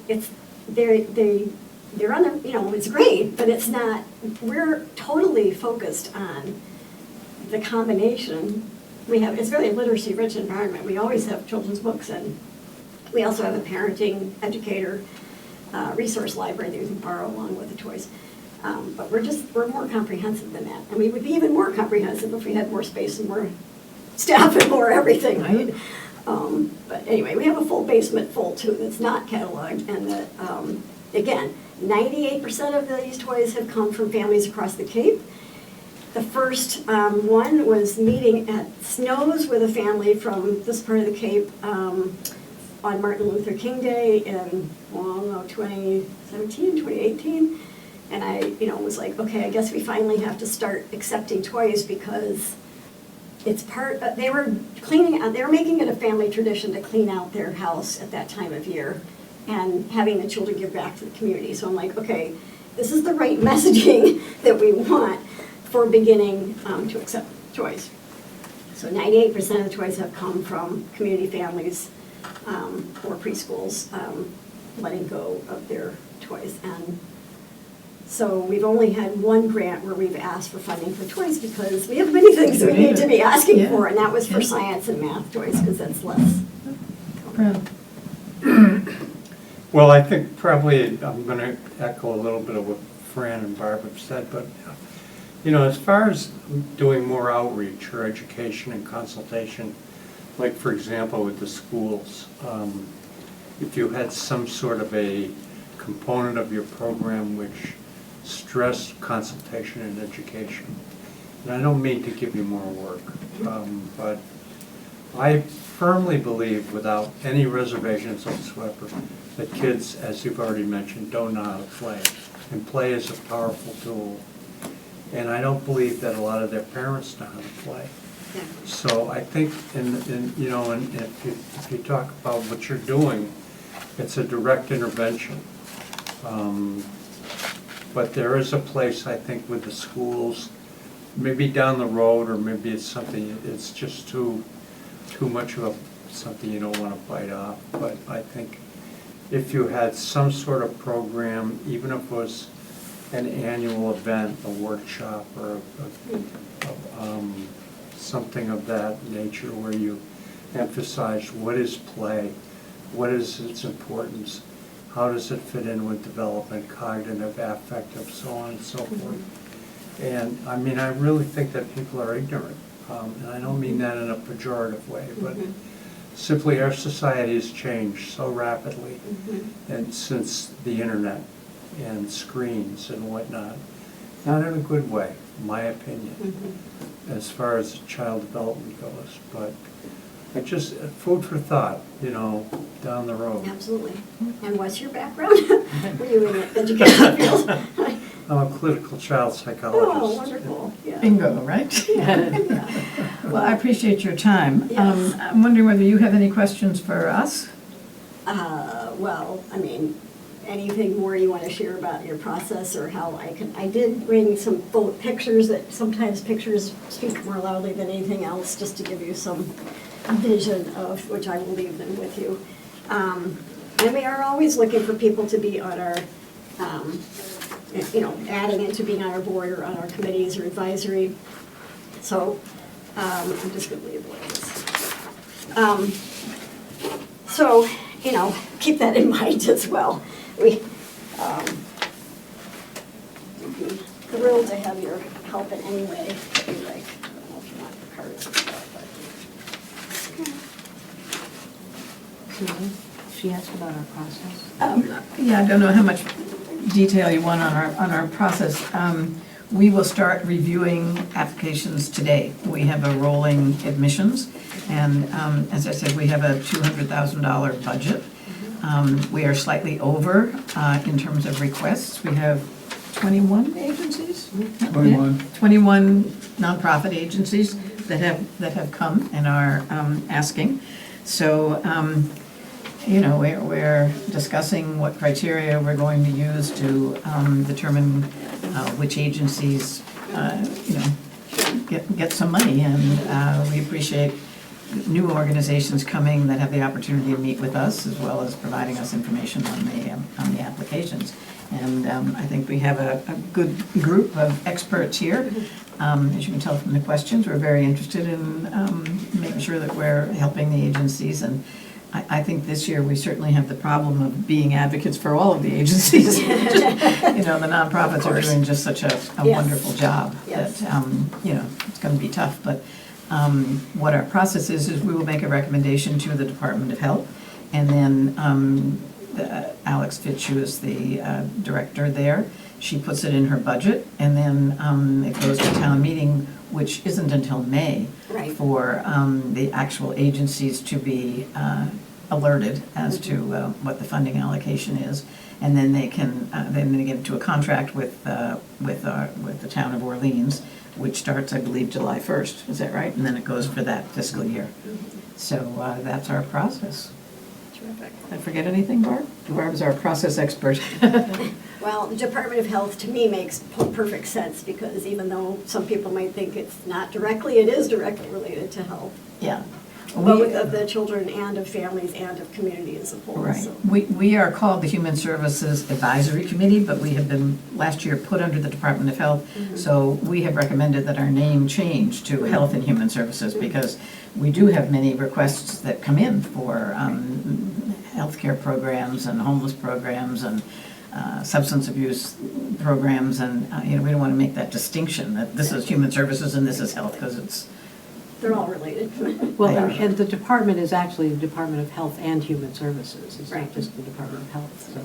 they're on the, it's great, but it's not, we're totally focused on the combination. It's very literacy rich environment. We always have children's books, and we also have a parenting educator resource library that you can borrow along with the toys. But we're more comprehensive than that. And we would be even more comprehensive if we had more space and more staff and more everything, right? But anyway, we have a full basement full too that's not cataloged, and again, 98% of these toys have come from families across the Cape. The first one was meeting at Snow's with a family from this part of the Cape on Martin Luther King Day in 2017, 2018. And I, was like, okay, I guess we finally have to start accepting toys because it's they were making it a family tradition to clean out their house at that time of year and having the children give back to the community. So I'm like, okay, this is the right messaging that we want for beginning to accept toys. So 98% of the toys have come from community families or preschools letting go of their toys. And so we've only had one grant where we've asked for funding for toys because we have many things we need to be asking for, and that was for science and math toys because that's less. Well, I think probably I'm going to echo a little bit of what Fran and Barb have said, but as far as doing more outreach or education and consultation, like for example with the schools, if you had some sort of a component of your program which stressed consultation and education, and I don't mean to give you more work, but I firmly believe, without any reservations whatsoever, that kids, as you've already mentioned, don't know how to play. And play is a powerful tool. And I don't believe that a lot of their parents know how to play. Yeah. So I think, if you talk about what you're doing, it's a direct intervention. But there is a place, I think, with the schools, maybe down the road, or maybe it's something, it's just too much of something you don't want to bite off. But I think if you had some sort of program, even if it was an annual event, a workshop, or something of that nature where you emphasize what is play, what is its importance, how does it fit in with development, cognitive, affective, so on and so forth. And I mean, I really think that people are ignorant. And I don't mean that in a pejorative way, but simply our society has changed so rapidly and since the internet and screens and whatnot. not in a good way, in my opinion, as far as child development goes. But it just, food for thought, down the road. Absolutely. And what's your background? Were you in the education field? I'm a clinical child Oh, psychologist. wonderful, yeah. Bingo, right? Well, I appreciate your time. Yes. I'm wondering whether you have any questions for us? Well, I mean, anything more you want to share about your process or how I did bring some pictures that sometimes pictures speak more loudly than anything else, just to give you some vision of, which I will leave them with you. And we are always looking for people to be on our, adding into being on our board or on our committees or advisory. So I'm just going to leave it like this. So, keep that in mind as well. We'd be thrilled to have your help in any way that you like. I don't know if you want cards and stuff, Susan, she asked about our process. Yeah, I don't know how much detail you want on our process. We will start reviewing applications today. We have a rolling admissions, and as I said, we have a $200,000 budget. We are slightly over in terms of requests. We have 21 agencies? 21. 21 nonprofit agencies that have come and are asking. So, we're discussing what criteria we're going to use to determine which agencies, get some money. And we appreciate new organizations coming that have the opportunity to meet with us, as well as providing us information on the applications. And I think we have a good group of experts here. As you can tell from the questions, we're very interested in making sure that we're helping the agencies. And I think this year we certainly have the problem of being advocates for all of the agencies. The nonprofits are doing just such a Yes. wonderful job Yes. that, it's going to be tough. But what our process is we will make a recommendation to the Department of Health, and then Alex Fitch, who is the director there, she puts it in her budget, and then it goes to town meeting, which isn't until May, Right. for the actual agencies to be alerted as to what the funding allocation is, and then they can then they get into a contract with the town of Orleans, which starts, I believe, July 1st. Is that right? And then it goes for that fiscal year. So that's our process. Terrific. Did I forget anything, Barb? Barb's our process expert. Well, the Department of Health, to me, makes perfect sense, because even though some people might think it's not directly, it is directly related to health, Yeah. both of the children and of families and of community as a whole. Right. So. We are called the Human Services Advisory Committee, but we have been, last year, put under the Department of Health. So we have recommended that our name change to Health and Human Services, because we do have many requests that come in for healthcare programs and homeless programs and substance abuse programs, and we don't want to make that distinction that this is human services and this is health, because it's, They're all related. Well, They are. and the department is actually the Department of Health and Human Services. It's Right. not just the Department of Health, so.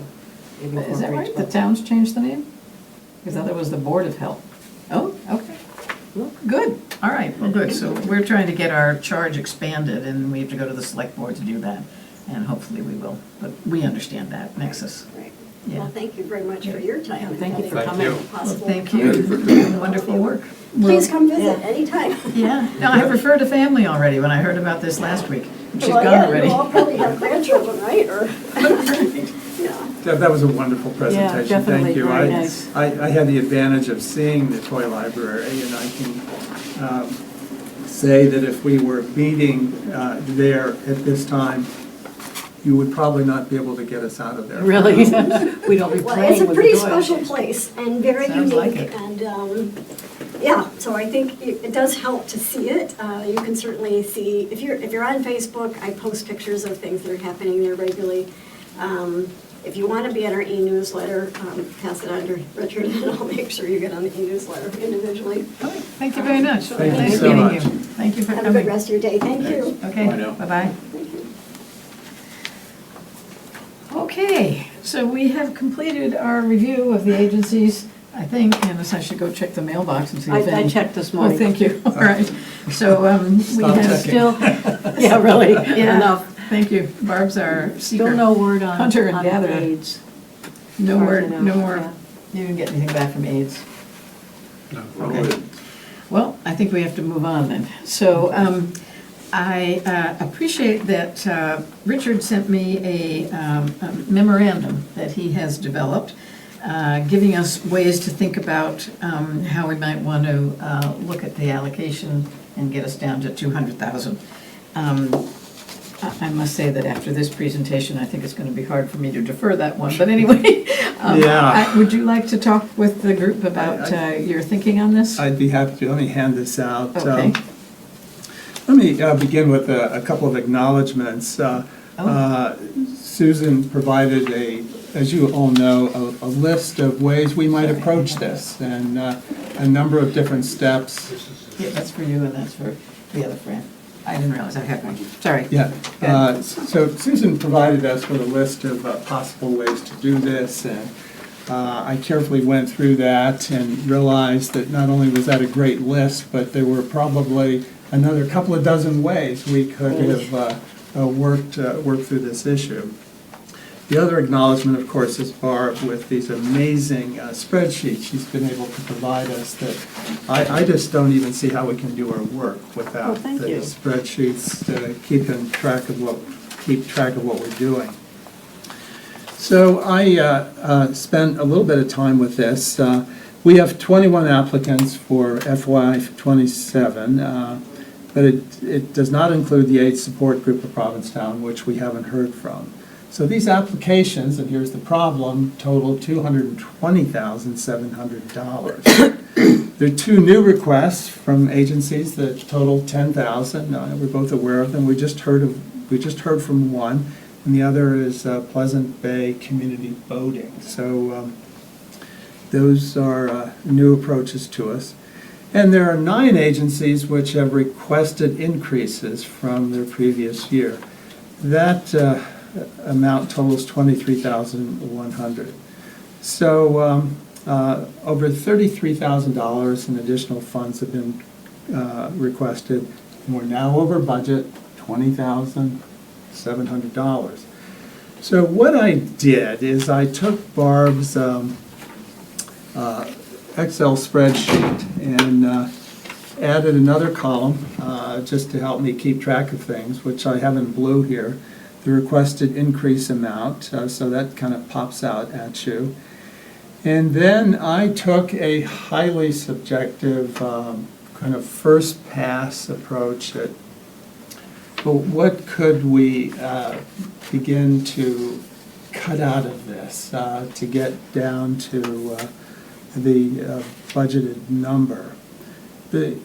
it is that right? incorporates The both. town's changed the name? Because that was the Board of Health. Oh, okay. Well, good, all right, well, good. So we're trying to get our charge expanded, and we have to go to the select board to do that, and hopefully we will. But we understand that, Nexus. Right. Yeah. Well, thank you very much for your time. Yeah, and thank you having for Thank coming. you. Well, possible thank time. you, you're doing wonderful work. Please come visit Yeah. anytime. Yeah, no, I referred a family already when I heard about this last week. She's Well, gone yeah, already. you all probably have grandchildren, right? Or, yeah. Deb, that was a wonderful presentation, definitely, thank you. very nice. I had the advantage of seeing the toy library, and I can say that if we were meeting there at this time, you would probably not be able to get us out of there. Really? We'd all be Well, it's playing a with pretty the toys. special place and very Sounds like unique. it. And, yeah, so I think it does help to see it. You can certainly see, if you're on Facebook, I post pictures of things that are happening there regularly. If you want to be on our e-newsletter, pass it on to Richard, and I'll make sure you get on the e-newsletter individually. Thank you very much. Thank you Nice so meeting much. you. Thank you for Have a good coming. rest of your day. Thank you. Okay, Bye now. bye-bye. Thank you. Okay, so we have completed our review of the agencies I think, unless I should go check the mailbox and see if any. I checked this Oh, morning. thank you. All right. So we Stop have checking. Still, yeah, really, Yeah. enough. Thank you. Barb's our Still seeker. no word on Hunter and on gatherer. AIDS. No as far more, as I know. no more, Yeah. you didn't get anything back from AIDS. Okay. Well, I think we have to move on then. So I appreciate that Richard sent me a memorandum that he has developed, giving us ways to think about how we might want to look at the allocation and get us down to 200,000. I must say that after this presentation, I think it's going to be hard for me to defer that one, but anyway. Yeah. Would you like to talk with the group about your thinking on this? I'd be happy to. Let me hand this out. Okay. Let me begin with a couple of acknowledgements. Susan provided as you all know, a list of ways we might approach this, and a number of different steps. Yeah, that's for you and that's for the other friend. I didn't realize I had one. Sorry. Yeah, Good. so Susan provided us with a list of possible ways to do this, and I carefully went through that and realized that not only was that a great list, but there were probably another couple of dozen ways we could have worked through this issue. The other acknowledgement, of course, is Barb with these amazing spreadsheets she's been able to provide us that I just don't even see how we can do our work without Oh, thank the you. spreadsheets keep track of what we're doing. So I spent a little bit of time with this. We have 21 applicants for FY '27, but it does not include the AIDS support group of Provincetown, which we haven't heard from. So these applications, and here's the problem, total $220,700. There are two new requests from agencies that total $10,000. We're both aware of them. We just heard from one, and the other is Pleasant Bay Community Boating. So those are new approaches to us. And there are 9 agencies which have requested increases from their previous year. That amount totals $23,100. So over $33,000 in additional funds have been requested, and we're now over budget, $20,700. So what I did is I took Barb's Excel spreadsheet and added another column just to help me keep track of things, which I have in blue here, the requested increase amount, so that kind of pops out at you. And then I took a highly subjective kind of first pass approach at, well, what could we begin to cut out of this to get down to the budgeted number. The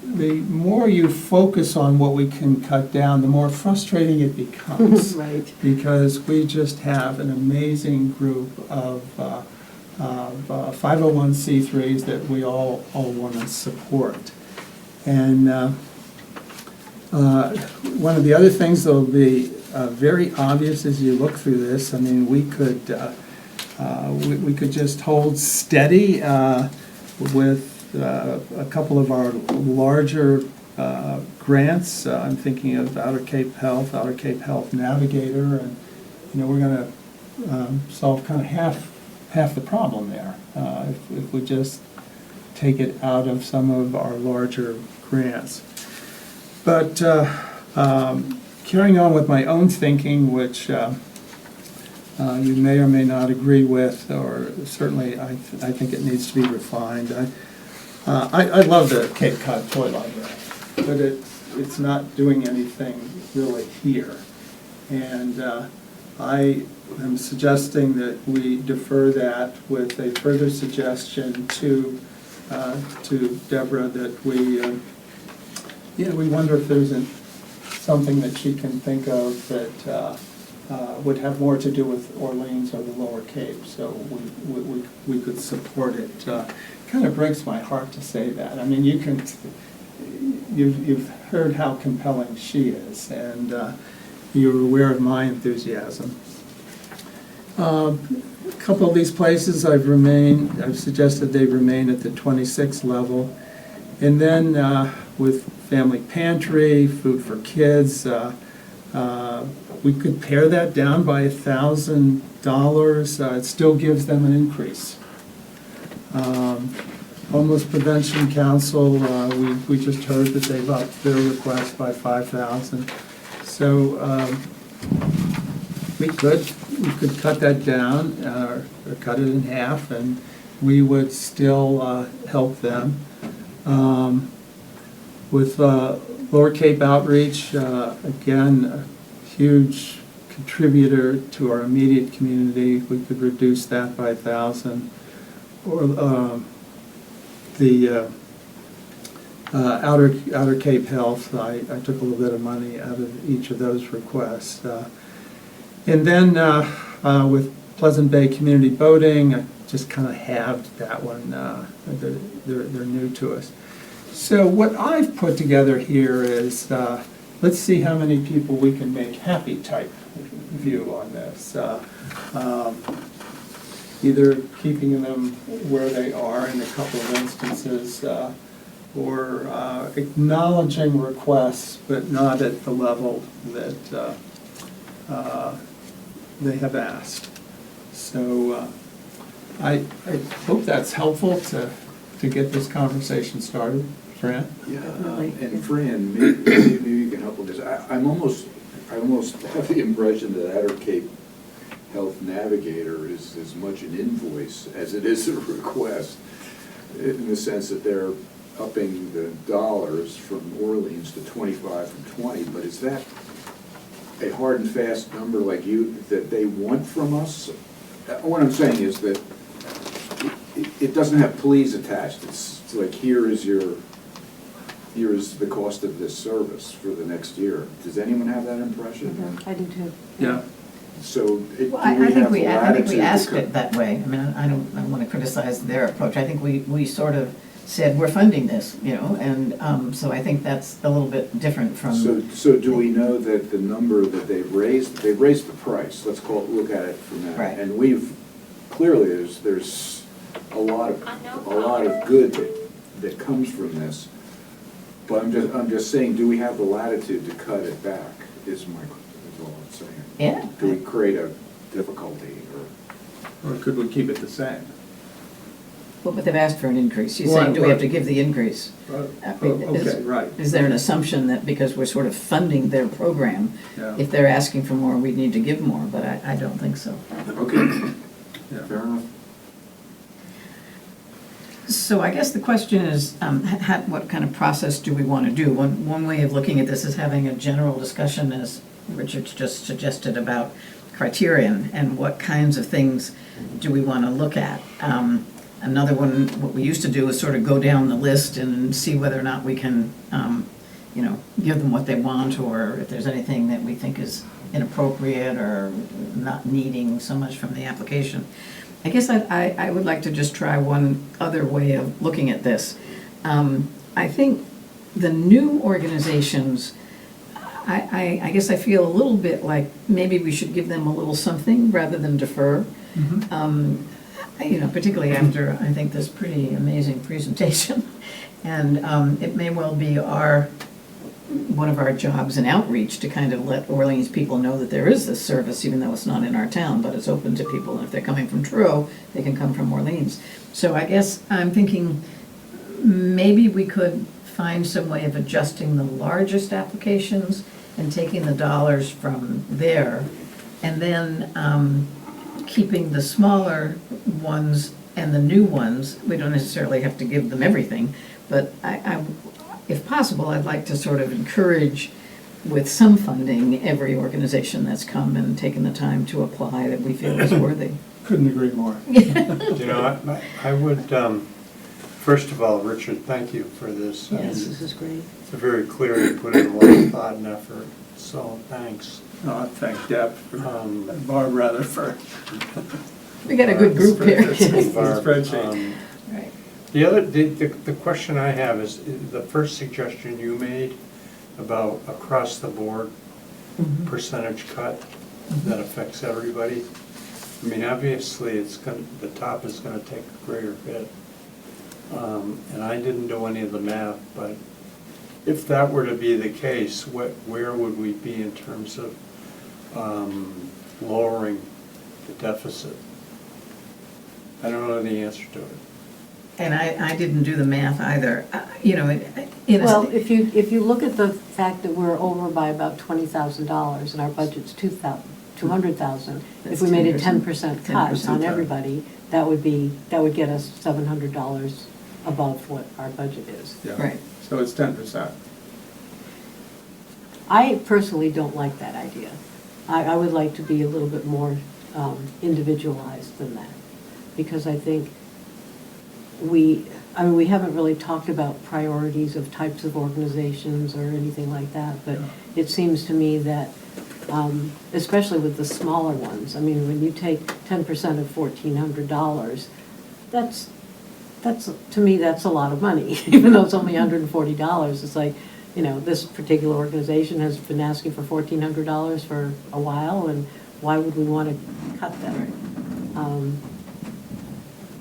more you focus on what we can cut down, the more frustrating it becomes. Right. Because we just have an amazing group of 501c3s that we all want to support. And one of the other things that will be very obvious as you look through this, I mean, we could just hold steady with a couple of our larger grants. I'm thinking of Outer Cape Health Navigator, and we're going to solve kind of half the problem there if we just take it out of some of our larger grants. But carrying on with my own thinking, which you may or may not agree with, or certainly I think it needs to be refined. I love the Cape Cod Toy Library, but it's not doing anything really here. And I am suggesting that we defer that with a further suggestion to Deborah that we wonder if there's something that she can think of that would have more to do with Orleans or the Lower Cape, so we could support it. Kind of breaks my heart to say that. I mean, you've heard how compelling she is, and you're aware of my enthusiasm. A couple of these places I've suggested they remain at the 26 level. And then with family pantry, food for kids, we could pare that down by $1,000. It still gives them an increase. Homeless Prevention Council, we just heard that they've upped their request by $5,000. So we could cut that down or cut it in half, and we would still help them. With Lower Cape Outreach, again, a huge contributor to our immediate community. We could reduce that by $1,000. Or the Outer Cape Health, I took a little bit of money out of each of those requests. And then with Pleasant Bay Community Boating, I just kind of halved that one. They're new to us. So what I've put together here is, let's see how many people we can make happy type view on this. Either keeping them where they are in a couple of instances, or acknowledging requests, but not at the level that they have asked. So I hope that's helpful to get this conversation started. Fran? Yeah, Definitely. and Fran, maybe you can help with this. I almost have the impression that Outer Cape Health Navigator is as much an invoice as it is a request, in the sense that they're upping the dollars from Orleans to 25 from 20, but is that a hard and fast number like that they want from us? What I'm saying is that it doesn't have please attached. It's like, here is the cost of this service for the next year. Does anyone have that impression? I do too. Yeah. So do Well, I we think have we latitude to asked cut- it that way. I mean, I don't want to criticize their approach. I think we sort of said, we're funding this, and so I think that's a little bit different from. So do we know that the number that they've raised the price, let's look at it from that. Right. And clearly, there's a lot of good that comes from this. But I'm just saying, do we have the latitude to cut it back, is all I'm saying. Yeah. Do we create a difficulty, or? Or could we keep it the same? Well, but they've asked for an increase. She's Right, saying, do we have right. to give the increase? I mean, Okay, right. Is there an assumption that because we're sort of funding their program, Yeah. if they're asking for more, we need to give more? But I don't think so. Okay, Yeah. fair enough. So I guess the question is, what kind of process do we want to do? One way of looking at this is having a general discussion, as Richard's just suggested, about criterion and what kinds of things do we want to look at. Another one, what we used to do is sort of go down the list and see whether or not we can, give them what they want, or if there's anything that we think is inappropriate or not needing so much from the application. I guess I would like to just try one other way of looking at this. I think the new organizations, I guess I feel a little bit like maybe we should give them a little something rather than defer. Particularly after, I think, this pretty amazing presentation. And it may well be one of our jobs in outreach to kind of let Orleans people know that there is this service, even though it's not in our town, but it's open to people. And if they're coming from Truro, they can come from Orleans. So I guess I'm thinking maybe we could find some way of adjusting the largest applications and taking the dollars from there, and then keeping the smaller ones and the new ones. We don't necessarily have to give them everything, but if possible, I'd like to sort of encourage, with some funding, every organization that's come and taken the time to apply that we feel is worthy. Couldn't agree more. I would, first of all, Richard, thank you for this. Yes. This is great. It's very clear you put in a lot of thought and effort, so thanks. Thank Deb, Um, Barb rather, for. We got a good group here. Barb, Spreadsheet. Right. The question I have is, the first suggestion you made about across the board percentage cut that affects everybody. I mean, obviously, the top is gonna take a greater hit. And I didn't do any of the math, but if that were to be the case, where would we be in terms of lowering the deficit? I don't know the answer to it. And I didn't do the math either, you know, in a. Well, if you look at the fact that we're over by about $20,000 and our budget's $200,000, if we made a 10% cut 10% on cut. everybody, that would get us $700 above what our budget is. Yeah. Right. So it's 10%. I personally don't like that idea. I would like to be a little bit more individualized than that, because I think we haven't really talked about priorities of types of organizations or anything like that, but it seems to me that, especially with the smaller ones, I mean, when you take 10% of $1,400, that's, to me, that's a lot of money, even though it's only $140. It's like, you know, this particular organization has been asking for $1,400 for a while, and why would we want to cut them?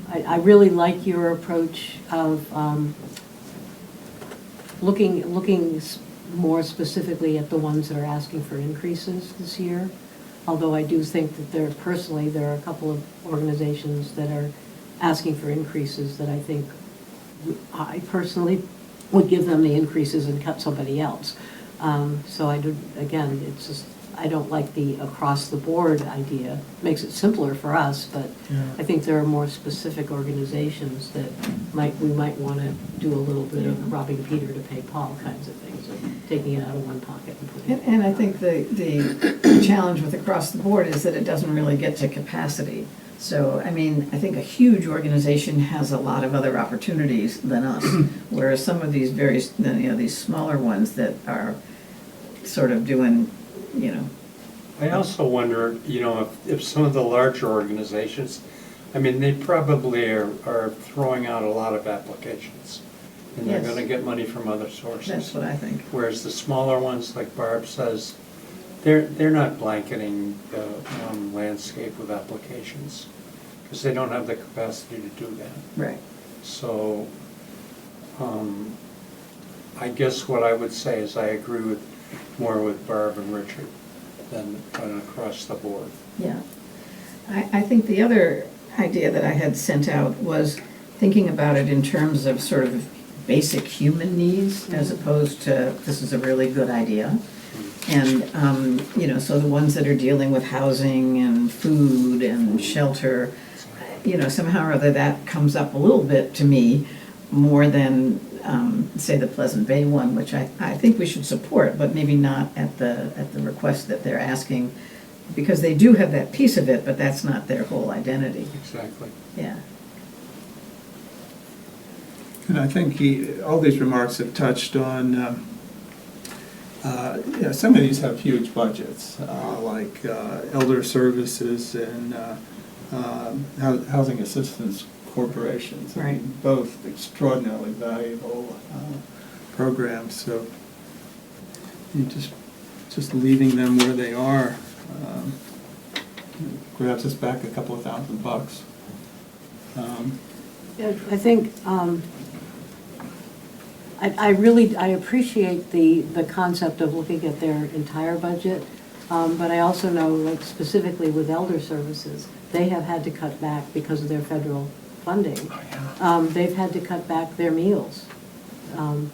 I really like your approach of looking more specifically at the ones that are asking for increases this year. Although I do think that there are a couple of organizations that are asking for increases that I think I personally would give them the increases and cut somebody else. So I do, again, it's just, I don't like the across-the-board idea. Makes it simpler for us, but I think there are more specific organizations that we might want to do a little bit of robbing Peter to pay Paul kinds of things, of taking it out of one pocket and putting it. And I think the challenge with across the board is that it doesn't really get to capacity. So, I mean, I think a huge organization has a lot of other opportunities than us, whereas some of these these smaller ones that are sort of doing, you know. I also wonder, you know, if some of the larger organizations, I mean, they probably are throwing out a lot of applications, and they're Yes. gonna get money from other sources. That's what I think. Whereas the smaller ones, like Barb says, they're not blanketing the landscape with applications, because they don't have the capacity to do that. Right. So, I guess what I would say is I agree more with Barb and Richard than across the board. Yeah. I think the other idea that I had sent out was thinking about it in terms of sort of basic human needs as opposed to, this is a really good idea. And, you know, so the ones that are dealing with housing and food and shelter, you know, somehow or other that comes up a little bit to me more than, say, the Pleasant Bay one, which I think we should support, but maybe not at the request that they're asking, because they do have that piece of it, but that's not their whole identity. Exactly. Yeah. And I think all these remarks have touched on, some of these have huge budgets, like elder services and housing assistance corporations. I mean, Right. both extraordinarily valuable programs, so you just leaving them where they are grabs us back a couple of $1,000. Yeah, I think, I appreciate the concept of looking at their entire budget, but I also know, like specifically with elder services, they have had to cut back because of their federal funding. They've had to cut back their Meals on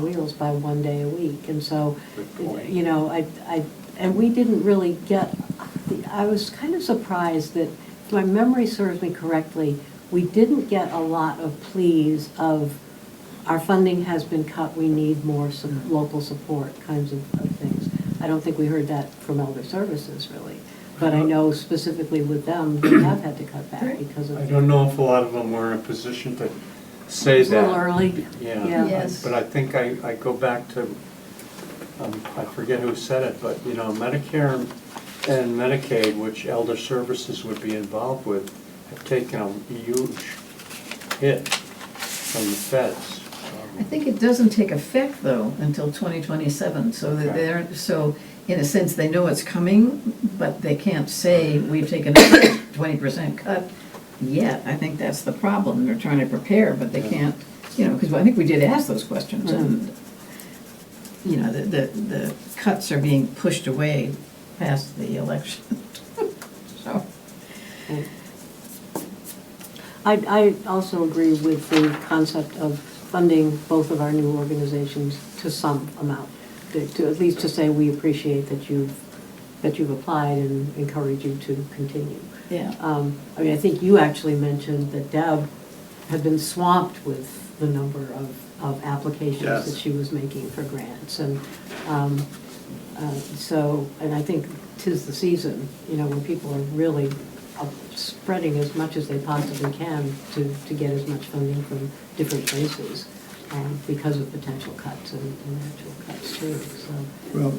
Wheels by 1 day a week, and so, Good point. you know, and we didn't really get, I was kind of surprised that, if my memory serves me correctly, we didn't get a lot of pleas of, our funding has been cut, we need more local support kinds of things. I don't think we heard that from Elder Services, really. But I know specifically with them, they have had to cut back because of. I don't know if a lot of them were in a position to say It's a that. little early. Yeah. Yeah. Yes. But I think I go back to, I forget who said it, but, you know, Medicare and Medicaid, which Elder Services would be involved with, have taken a huge hit from the feds. I think it doesn't take effect, though, until 2027, so that Okay. so in a sense, they know it's coming, but they can't say, we've taken a 20% cut yet. I think that's the problem. They're trying to prepare, but they can't, because I think we did ask those questions, and, the cuts are being pushed away past the election. So, I also agree with the concept of funding both of our new organizations to some amount, to at least to say we appreciate that you've applied and encourage you to continue. yeah. I think you actually mentioned that Deb had been swamped with the number of applications Yes. that she was making for grants, and and I think 'tis the season, when people are really spreading as much as they possibly can to get as much funding from different places, because of potential cuts and actual cuts too, so. Well,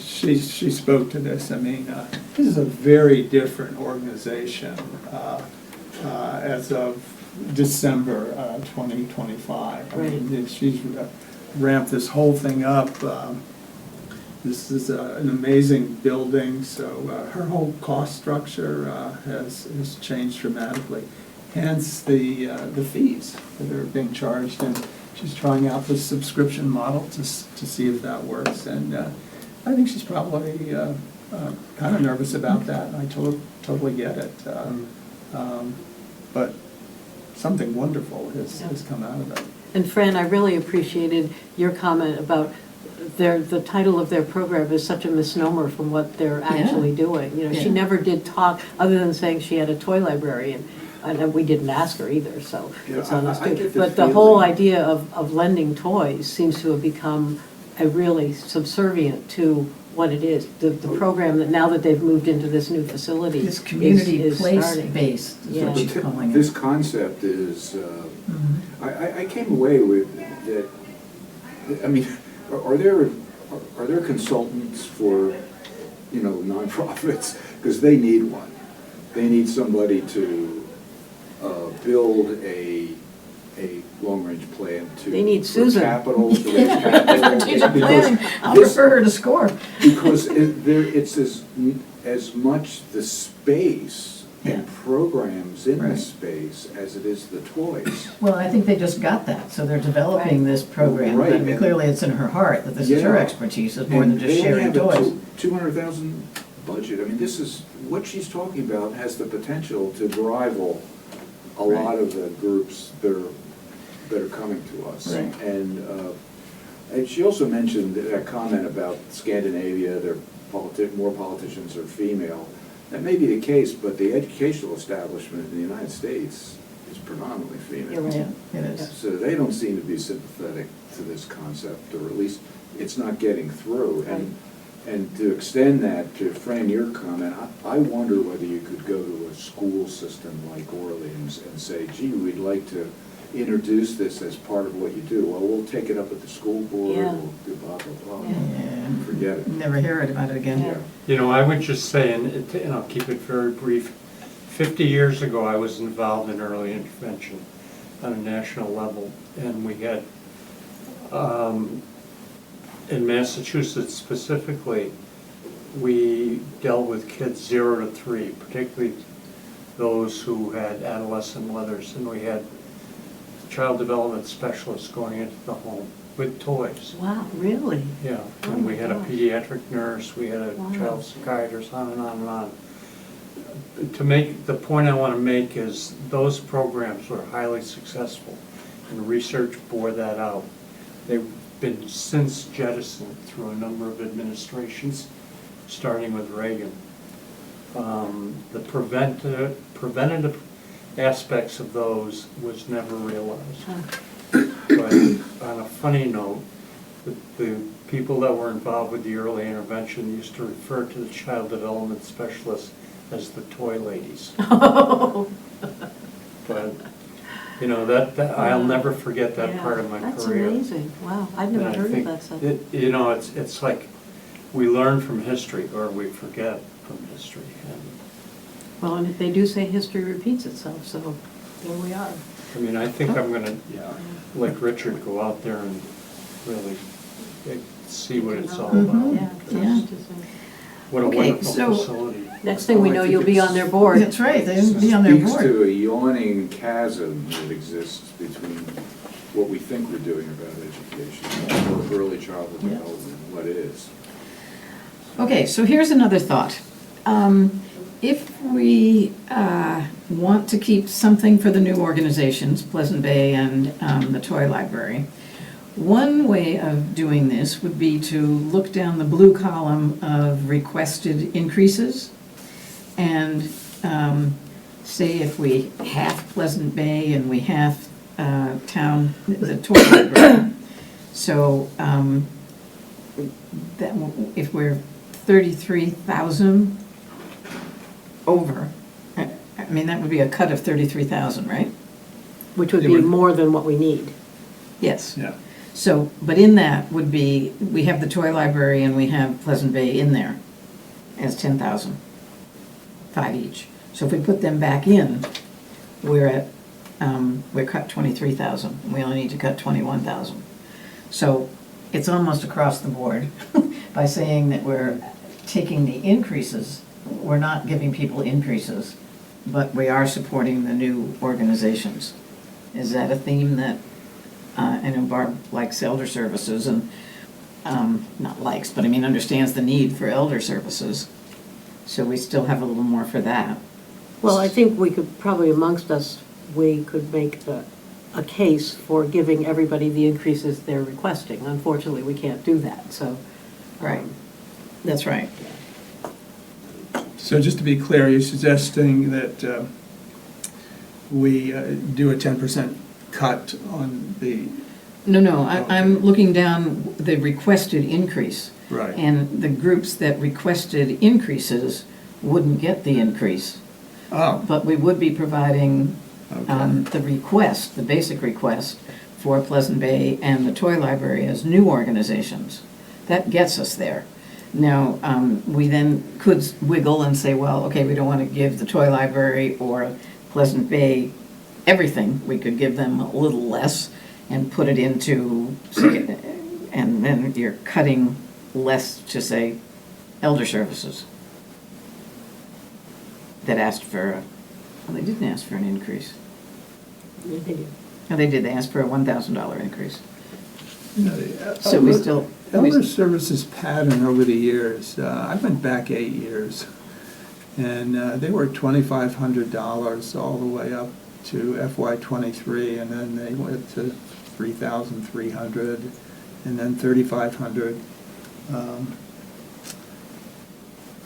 she spoke to this. I mean, this is a very different organization as of December 2025. I mean, she's ramped this whole thing up. This is an amazing building, so her whole cost structure has changed dramatically. Hence the fees that are being charged, and she's trying out this subscription model to see if that works. And I think she's probably kind of nervous about that, and I totally get it. But something wonderful has come out of it. And Fran, I really appreciated your comment about the title of their program is such a misnomer from what they're actually doing. She Yeah. never did talk, other than saying she had a toy library, and we didn't ask her either, so Yeah, it's on us I too. get the But the whole feeling- idea of lending toys seems to have become a really subservient to what it is. The program that, now that they've moved into this new facility, This community is starting. place-based is Yeah. what she's calling This it. concept is, Mhm. I came away with that, I mean, are there consultants for, nonprofits? Because they need one. They need somebody to build a long-range plan to. They need for Susan. Capital, to raise capital. Strategic because planning, I'll this- refer her to SCORE. Because it's as much the space and programs in the Right. space as it is the toys. Well, I think they just got that, so they're developing this program. Right, But I mean, and- clearly it's in her heart that this is her Yeah. expertise, is more than And just they only sharing have a toys. 200,000 budget. I mean, this is, what she's talking about has the potential to rival a Right. lot of the groups that are coming to us. Right. And she also mentioned that comment about Scandinavia, more politicians are female. That may be the case, but the educational establishment in the United States is predominantly female. You're right. Yeah, it is. So they don't seem to be sympathetic to this concept, or at least it's not getting through. And to extend that, to frame your comment, I wonder whether you could go to a school system like Orleans and say, gee, we'd like to introduce this as part of what you do. Well, we'll take it up at the school board, Yeah. we'll do blah, blah, blah. Yeah. Forget it. Never hear it about it again. Yeah. I would just say, and I'll keep it very brief, 50 years ago, I was involved in early intervention on a national level, and we had, in Massachusetts specifically, we dealt with kids 0 to 3, particularly those who had adolescent mothers, and we had child development specialists going into the home with toys. Wow, really? Yeah, Oh and we my had a gosh. pediatric nurse, we had a Wow. child psychiatrist, on and on and on. To make, the point I want to make is those programs were highly successful, and research bore that out. They've been since jettisoned through a number of administrations, starting with Reagan. The preventative aspects of those was never realized. But on a funny note, the people that were involved with the early intervention used to refer to the child development specialists as the toy ladies. But, that I'll never forget that part of my career. That's amazing, wow, I've never And I heard of think that stuff. It's like we learn from history or we forget from history. And Well, and they do say history repeats itself, so here we are. I think I'm gonna, like Richard, go out there and really see what it's all Mhm. about. Yeah. Yeah. What a Okay, wonderful so- facility. Next thing we know, you'll be on their board. That's right, they'll be on their Speaks board. to a yawning chasm that exists between what we think we're doing about education, or early childhood Yeah. development, and what is. Okay, so here's another thought. If we want to keep something for the new organizations, Pleasant Bay and the Toy Library, one way of doing this would be to look down the blue column of requested increases and say if we half Pleasant Bay and we half town, the Toy Library. So that if we're 33,000 over, I mean, that would be a cut of 33,000, right? Which would It be would- more than what we need. Yes. Yeah. So, but in that would be, we have the Toy Library and we have Pleasant Bay in there as 10,000, 5 each. So if we put them back in, we're at, we're cut 23,000. We only need to cut 21,000. So it's almost across the board by saying that we're taking the increases. We're not giving people increases, but we are supporting the new organizations. Is that a theme that, I know Barb likes elder services and, not likes, but I mean understands the need for elder services. So we still have a little more for that. Well, I think we could probably amongst us, we could make a case for giving everybody the increases they're requesting. Unfortunately, we can't do that, so. Right. That's right. So just to be clear, you're suggesting that we do a 10% cut on the, No, I'm looking down the requested increase. right. And the groups that requested increases wouldn't get the increase. Oh, But we would be providing okay. the request, the basic request for Pleasant Bay and the Toy Library as new organizations. That gets us there. Now, we then could wiggle and say, well, okay, we don't want to give the Toy Library or Pleasant Bay everything. We could give them a little less and put it into, say, and then you're cutting less to, say, elder services that asked for, well, they didn't ask for an increase. Yeah, they do. No, they did, they asked for a $1,000 increase. You know, the So we still. Elder services pattern over the years, I went back 8 years, and they were $2,500 all the way up to FY '23, and then they went to $3,300, and then $3,500.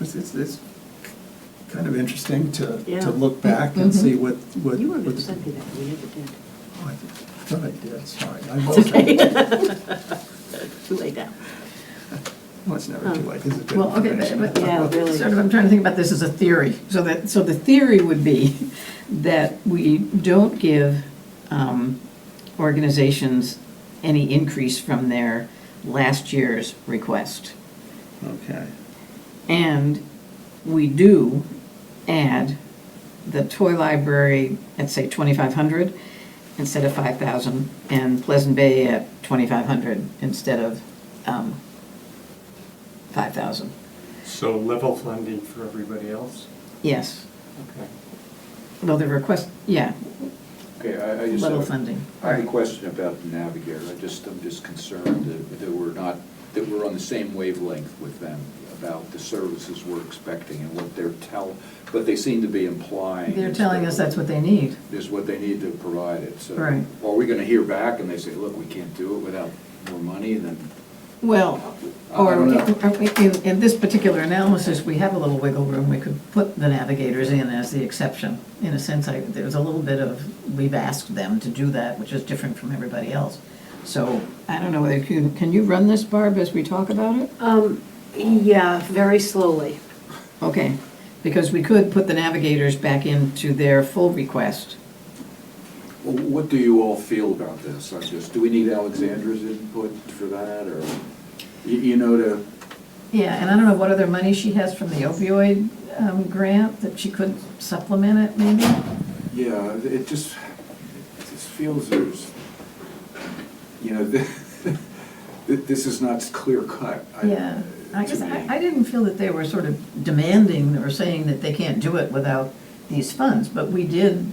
It's kind of interesting to Yeah. look back and see what. You were going to what's- send me that, you never did. Oh, I thought I did, sorry. It's okay. Too late now. Well, it's never too late, this is good Well, okay, information. but Yeah, really. sort of, I'm trying to think about this as a theory. So the theory would be that we don't give organizations any increase from their last year's request. Okay. And we do add the Toy Library at, say, 2,500 instead of 5,000, and Pleasant Bay at 2,500 instead of 5,000. So level funding for everybody else? Yes. Okay. Well, the request, yeah, Okay, I just level have, funding. I have a question about the Navigator. I'm just concerned that we're not, that we're on the same wavelength with them about the services we're expecting and what they seem to be implying. They're telling us that's what they need. Is what they need to provide it, so. Right. Are we gonna hear back and they say, look, we can't do it without more money, then, Well, I or don't know. in this particular analysis, we have a little wiggle room. We could put the navigators in as the exception. In a sense, there's a little bit of, we've asked them to do that, which is different from everybody else. So I don't know whether can you run this, Barb, as we talk about it? Yeah, very slowly. Okay, because we could put the navigators back into their full request. Well, what do you all feel about this? Do we need Alexandra's input for that, or, you know, to, Yeah, and I don't know what other money she has from the opioid grant that she could supplement it, maybe? yeah, it just feels there's, you know, this is not clear cut. Yeah, I guess I didn't feel that they were sort of demanding or saying that they can't do it without these funds, but we did,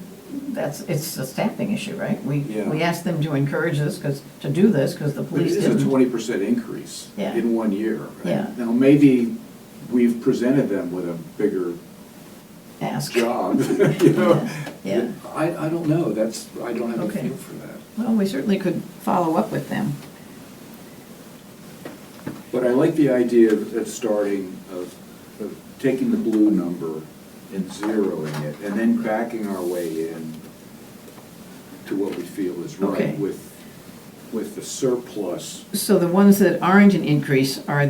it's a staffing issue, right? We Yeah. asked them to encourage us, to do this, because the But it police is a didn't. 20% increase Yeah. in 1 year. Yeah. Now, maybe we've presented them with a bigger Ask. job, you know? Yeah. I don't know, I don't have a Okay. feel for that. Well, we certainly could follow up with them. But I like the idea of starting, of taking the blue number and zeroing it, and then backing our way in to what we feel is Okay. right with the surplus. So the ones that aren't an increase are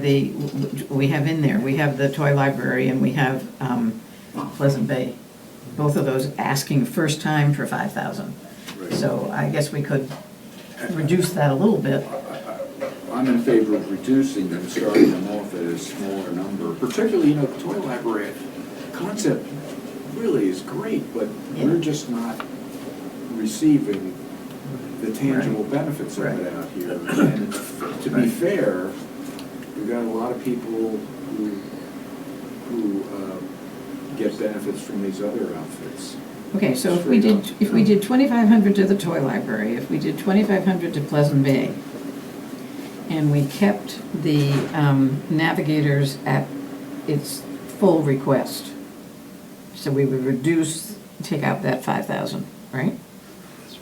we have in there, we have the toy library and we have Pleasant Bay. Both of those asking first time for 5,000. Right. So I guess we could reduce that a little bit. I'm in favor of reducing them, starting them off at a smaller number, particularly, the toy library concept really is great, but Yeah. we're just not receiving the tangible benefits of Right. it out here. And to be fair, we've got a lot of people who get benefits from these other outfits. Okay, so if we did 2,500 to the toy library, if we did 2,500 to Pleasant Bay, and we kept the Navigators at its full request, so we would take out that 5,000, right?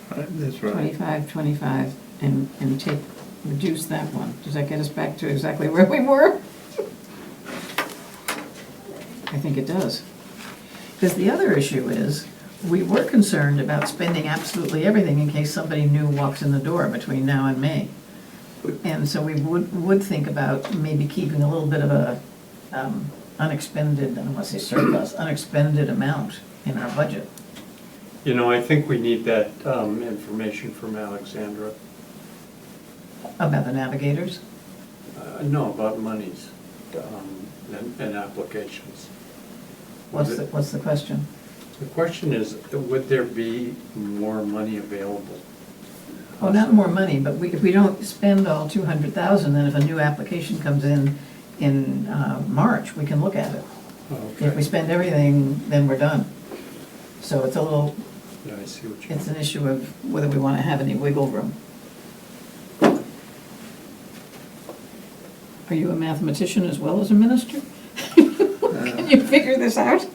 That's right. 25, 25, and reduce that one. Does that get us back to exactly where we were? I think it does. Because the other issue is, we were concerned about spending absolutely everything in case somebody new walks in the door between now and May. And so we would think about maybe keeping a little bit of a unexpended, I don't want to say surplus, unexpended amount in our budget. I think we need that information from Alexandra. About the Navigators? No, about monies and applications. What's the question? The question is, would there be more money available? Well, not more money, but if we don't spend all 200,000, then if a new application comes in March, we can look at it. If we spend everything, then we're done. So it's a little, Yeah, I see what you it's mean. an issue of whether we want to have any wiggle room. Are you a mathematician as well as a minister? Can you figure this out?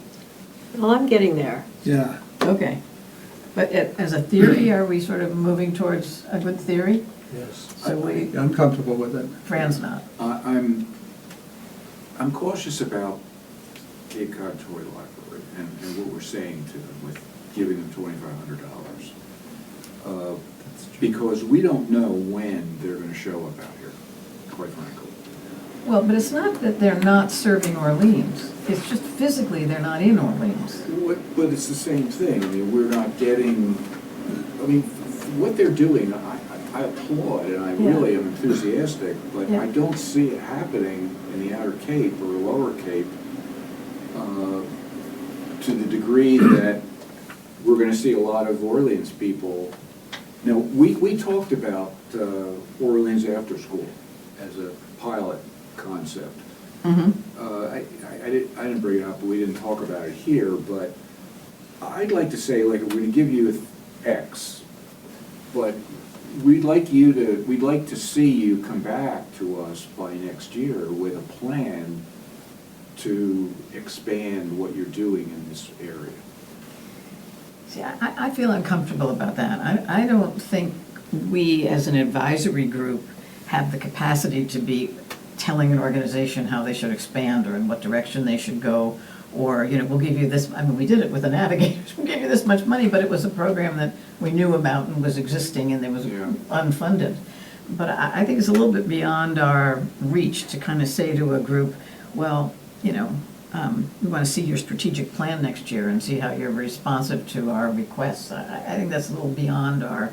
Well, I'm getting there. Yeah. Okay. But as a theory, are we sort of moving towards a good theory? Yes. So I'm comfortable with it. Fran's not. I'm cautious about Cape Cod Toy Library and what we're saying to them with giving them $2,500. Because we don't know when they're gonna show up out here, quite frankly. Well, but it's not that they're not serving Orleans. It's just physically they're not in Orleans. But it's the same thing. I mean, we're not getting, what they're doing, I applaud and I really am enthusiastic, but Yeah. I don't see it happening in the Outer Cape or Lower Cape to the degree that we're gonna see a lot of Orleans people. Now, we talked about Orleans After School as a pilot concept. Mm-hmm. I didn't bring it up, we didn't talk about it here, but I'd like to say, like, we're gonna give you X, but we'd like to see you come back to us by next year with a plan to expand what you're doing in this area. See, I feel uncomfortable about that. I don't think we, as an advisory group, have the capacity to be telling an organization how they should expand or in what direction they should go, or, we'll give you this, we did it with the Navigators, we'll give you this much money, but it was a program that we knew about and was existing and it was Yeah. unfunded. But I think it's a little bit beyond our reach to kind of say to a group, well, we want to see your strategic plan next year and see how you're responsive to our requests. I think that's a little beyond our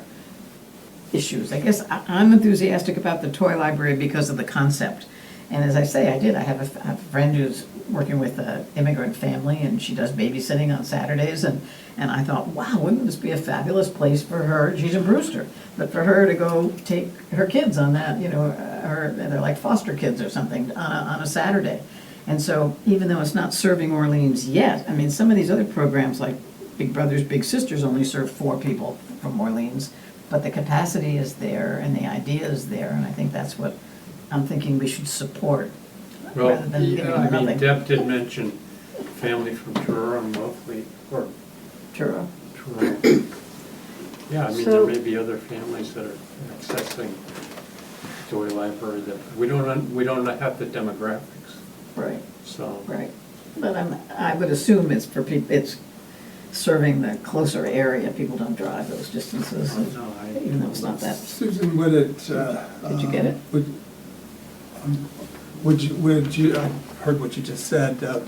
issues. I guess I'm enthusiastic about the toy library because of the concept. And as I say, I have a friend who's working with an immigrant family, and she does babysitting on Saturdays, and I thought, wow, wouldn't this be a fabulous place for her, she's in Brewster, but for her to go take her kids on that, they're like foster kids or something, on a Saturday. And so, even though it's not serving Orleans yet, I mean, some of these other programs like Big Brothers Big Sisters only serve 4 people from Orleans, but the capacity is there and the idea is there, and I think that's what I'm thinking we should support, Well, rather than giving I them mean, nothing. Deb did mention family from Truro and Wellfleet, or Truro. Truro. Yeah, I mean, there So- may be other families that are accessing Joy Library that, we don't have the demographics, Right, so. right. But I would assume it's for people, it's serving the closer area, people don't drive those distances, No, I- even though it's not that. Susan, would it? Did you get it? Would you, I heard what you just said. I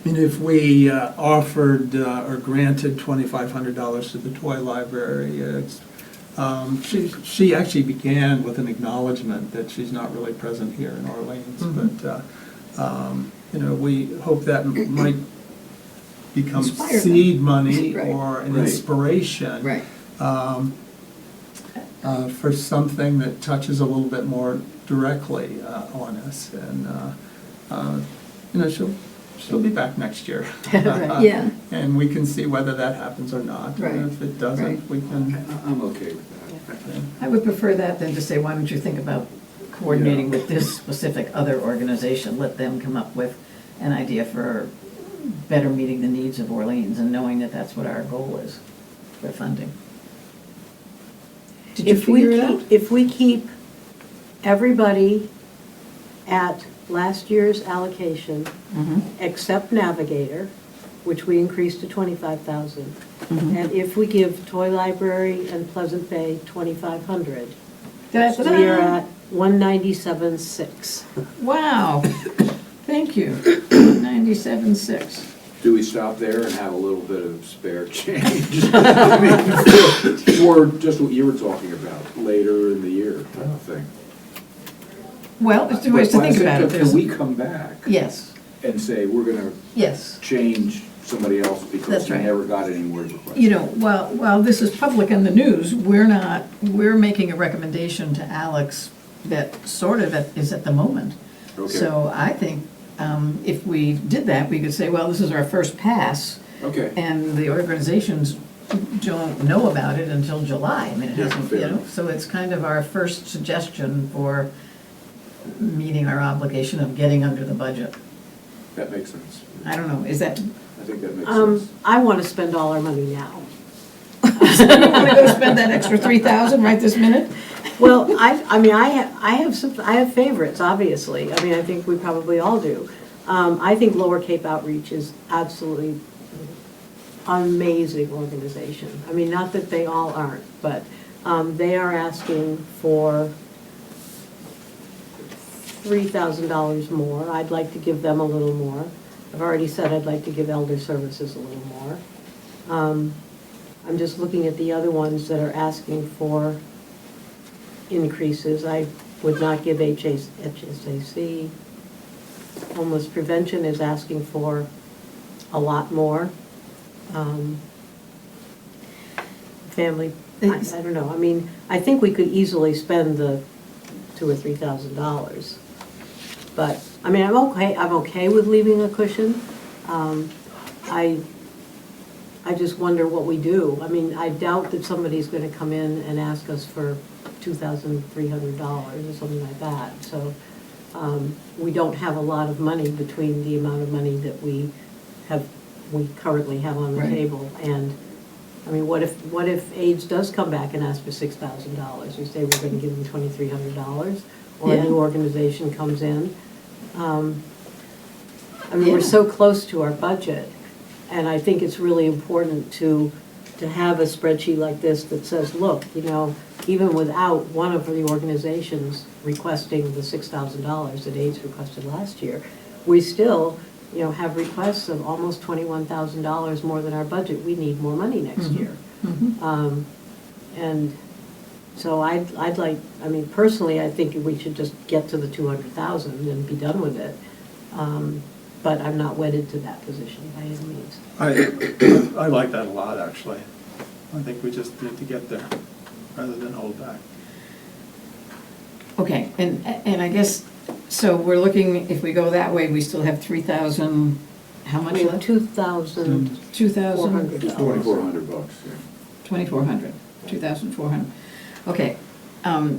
mean, if we offered or granted $2,500 to the toy library, she actually began with an acknowledgement that she's not really present here in Orleans, Mhm. but, we hope that might become Inspire them. seed money Right. or an Right. inspiration. Right. For something that touches a little bit more directly on us. And, she'll be back next year. Right, yeah. And we can see whether that happens or not. Right, And if it right. doesn't, we can. I'm okay with that. I would prefer that than to say, why don't you think about coordinating with this specific other organization? Let them come up with an idea for better meeting the needs of Orleans, and knowing that that's what our goal is for funding. Did you If we figure it out? If we keep everybody at last year's allocation, Mhm. except Navigator, which we increased to 25,000, Mhm. and if we give Toy Library and Pleasant Bay 2,500, Da-da-da. we are at 197,600. Wow, thank you. 97.6. Do we stop there and have a little bit of spare change? I mean, for just what you were talking about, later in the year type of thing. Well, there's two ways to think about it. Can There's- we come back Yes, and say, we're gonna yes. change somebody else because That's we right. never got any more requests? While this is public in the news, we're making a recommendation to Alex that sort of is at the moment. Okay. So I think if we did that, we could say, well, this is our first pass, Okay. and the organizations don't know about it until July. I mean, it Yeah, hasn't, fair. so it's kind of our first suggestion for meeting our obligation of getting under the budget. That makes sense. I don't know, is that, I think that makes sense. I want to spend all our money now. you want to go spend that extra 3,000 right this minute? Well, I have favorites, obviously. I mean, I think we probably all do. I think Lower Cape Outreach is absolutely amazing organization. I mean, not that they all aren't, but they are asking for $3,000 more. I'd like to give them a little more. I've already said I'd like to give Elder Services a little more. I'm just looking at the other ones that are asking for increases. I would not give HSAC. Homeless Prevention is asking for a lot more. Family, I don't know, I mean, I think we could easily spend the $2,000 or $3,000. But, I mean, I'm okay with leaving a cushion. I just wonder what we do. I mean, I doubt that somebody's gonna come in and ask us for $2,300 or something like that. So, we don't have a lot of money between the amount of money that we currently have on the Right. table. And, I mean, what if AIDS does come back and ask for $6,000? We say we're gonna give them $2,300, or a Yeah. new organization comes in. I mean, we're Yeah. so close to our budget, and I think it's really important to have a spreadsheet like this that says, look, even without one of the organizations requesting the $6,000 that AIDS requested last year, we still, have requests of almost $21,000 more than our budget. We need more money next Mhm. year. Mhm. And so I'd like, I mean, personally, I think we should just get to the 200,000 and be done with it. but I'm not wedded to that position by any means. I like that a lot, actually. I think we just need to get there, rather than hold back. Okay, and I guess, so we're looking, if we go that way, we still have 3,000, how much We have left? 2,000. 2,000? $400. $2,400, yeah. 2,400, 2,400. Okay,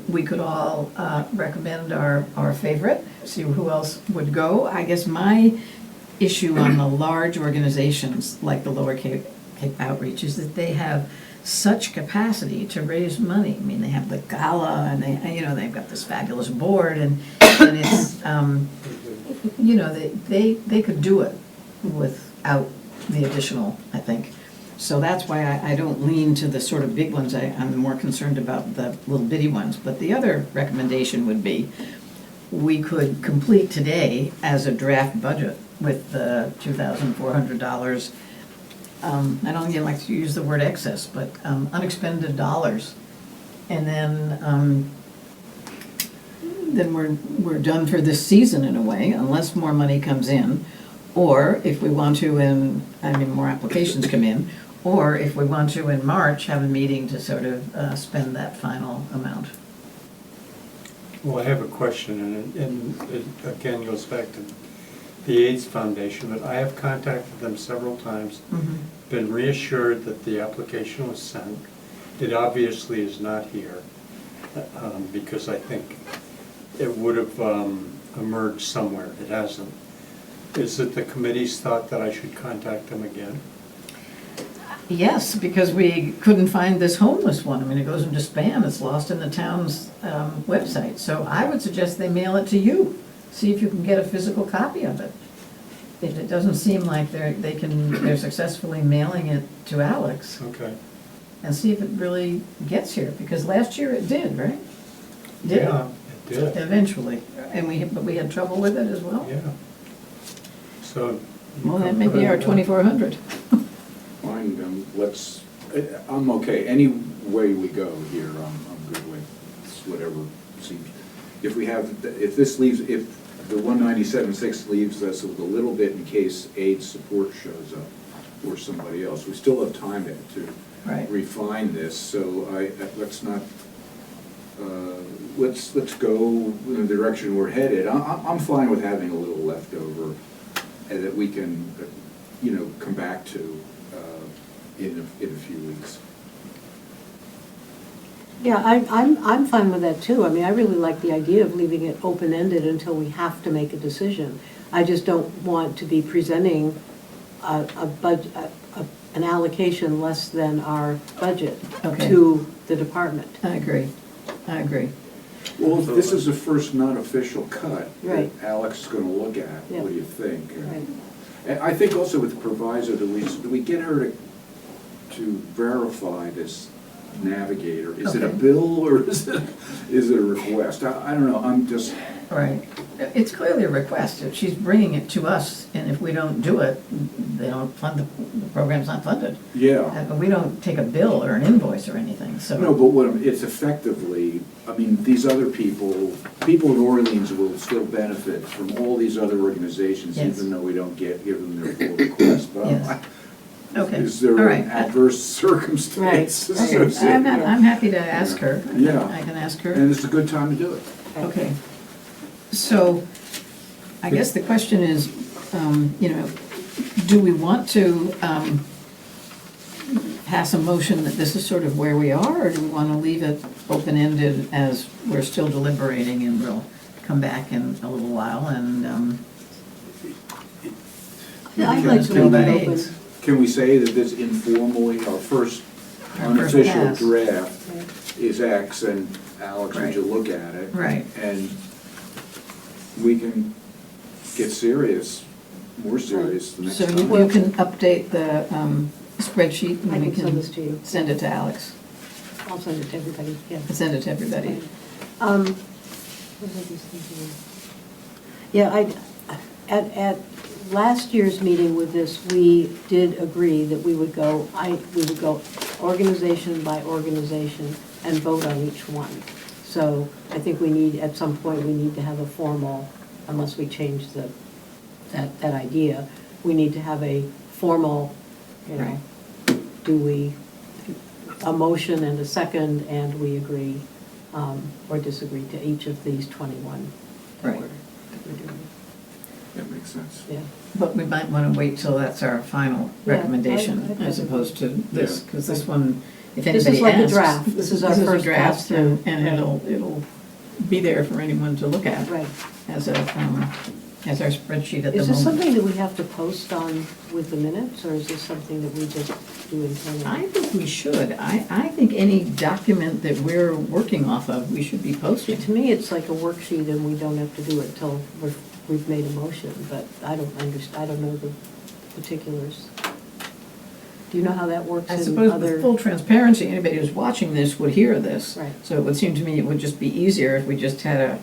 we could all recommend our favorite, see who else would go. I guess my issue on the large organizations like the Lower Cape Outreach is that they have such capacity to raise money. I mean, they have the gala and they've got this fabulous board and it's, they could do it without the additional, I think. So that's why I don't lean to the sort of big ones. I'm more concerned about the little bitty ones. But the other recommendation would be, we could complete today as a draft budget with the $2,400. I don't even like to use the word excess, but unexpended dollars. And then we're done for this season in a way, unless more money comes in. Or if we want to, more applications come in, or if we want to in March, have a meeting to sort of spend that final amount. Well, I have a question, and it again goes back to the AIDS Foundation, but I have contacted them several times, been reassured that the application was sent. It obviously is not here, because I think it would have emerged somewhere. It hasn't. Is it the committee's thought that I should contact them again? Yes, because we couldn't find this homeless one. I mean, it goes into spam, it's lost in the town's website. So I would suggest they mail it to you. See if you can get a physical copy of it. It doesn't seem like they're successfully mailing it to Alex. Okay. And see if it really gets here, because last year it did, right? Did it? Yeah, it did. Eventually. But we had trouble with it as well? Yeah. So. Well, that may be our 2,400. Fine, I'm okay. Any way we go here, I'm good with. It's whatever seems. If the 197.6 leaves us with a little bit in case AIDS support shows up or somebody else, we still have time to Right. refine this, so let's not, let's go in the direction we're headed. I'm fine with having a little leftover and that we can, come back to in a few weeks. Yeah, I'm fine with that too. I mean, I really like the idea of leaving it open-ended until we have to make a decision. I just don't want to be presenting an allocation less than our budget Okay. to the department. I agree. Well, if this is the first non-official cut that Right. Alex is gonna look at, Yeah. what do you think? Right. And I think also with the proviso, do we get her to verify this navigator? Is it a Okay. bill or is it a request? I don't know, I'm just, Right. It's clearly a request. If she's bringing it to us, and if we don't do it, they don't fund, the program's not funded. yeah. But we don't take a bill or an invoice or anything, so. No, but it's effectively, these other people in Orleans will still benefit from all these other organizations, Yes. even though we don't give them their full request. But Yes. Okay. is there All an right. adverse circumstance Right. Okay. associated? I'm happy to ask her. Yeah. I can ask her. And it's a good time to do it. Okay. So, I guess the question is, do we want to pass a motion that this is sort of where we are, or do we want to leave it open-ended as we're still deliberating and we'll come back in a little while and, I'd like to Know leave about it open. AIDS. Can we say that this informally, our first Our first unofficial pass. draft is X, and Alex, would you look at it? Right. And we can get serious, more serious the next so time. you can update the spreadsheet I and we can send can this to you. send it to Alex, I'll send it to everybody, yeah. send it to everybody. What was I just thinking of? Yeah, at last year's meeting with this, we did agree that we would go organization by organization and vote on each one. So I think at some point, we need to have a formal, unless we change the that idea. We need to have a formal, you know, a motion and a second, and we agree or disagree to each of these 21 that Right. we're doing. That makes sense. Yeah. But we might want to wait till that's our final Yeah, recommendation I as opposed to this, Yeah. because this one, if This anybody is like a asks. draft. This is our a first draft, pass through. and it'll be there for anyone to look at Right. as as our spreadsheet at the Is this moment. something that we have to post on with the minutes, or is this something that we just do internally? I think we should. I think any document that we're working off of, we should be posting. To me, it's like a worksheet, and we don't have to do it until we've made a motion, but I don't know the particulars. Do you know how that works I in suppose other? with full transparency, anybody who's watching this would hear this. Right. So it would seem to me it would just be easier if we just had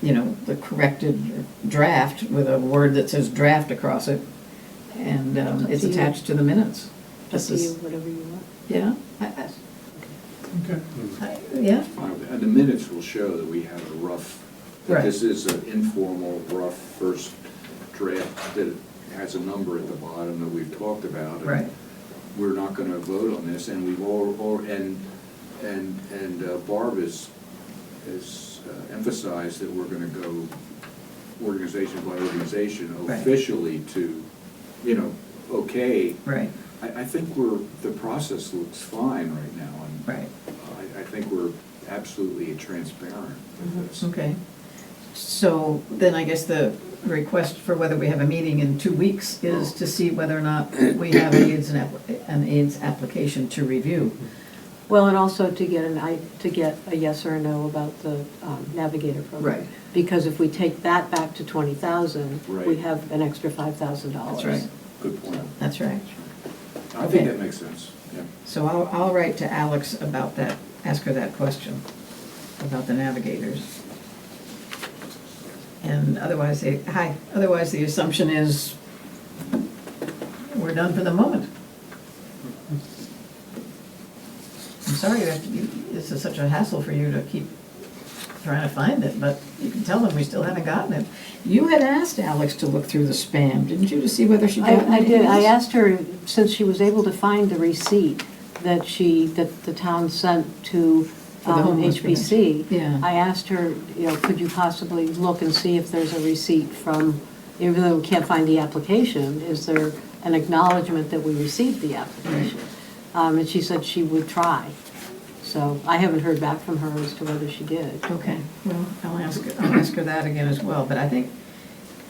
the corrected draft with a word that says draft across it, and Up it's to you. attached to the minutes. Up This to you, is, whatever you want. yeah, Okay. yeah, Fine with it. And the minutes will show that we have a rough, that Right. this is an informal, rough first draft that has a number at the bottom that we've talked about. and right, We're not gonna vote on this, and we've Barb has emphasized that we're gonna go organization by organization Right. officially to, okay. right, I think the process looks fine right now, and right. I think we're absolutely transparent with this. Okay. So then I guess the request for whether we have a meeting in 2 weeks is to see whether or not we have an AIDS application to review. Well, and also to get a yes or a no about the Navigator program. Right. Because if we take that back to 20,000, we Right. have an extra $5,000. That's right, Good point. that's right. I think Okay. that makes sense, yeah. So I'll write to Alex about that, ask her that question about the navigators. And otherwise, the assumption is we're done for the moment. I'm sorry this is such a hassle for you to keep trying to find it, but you can tell them we still haven't gotten it. You had asked Alex to look through the spam, didn't you, to see whether she got anything I did, I else? asked her, since she was able to find the receipt that the town sent to For the homeless HBC. Yeah. I asked her, could you possibly look and see if there's a receipt from, even though we can't find the application, is there an acknowledgement that we received the application? And she said she would try. So I haven't heard back from her as to whether she did. Okay, well, I'll ask her that again as well, but I think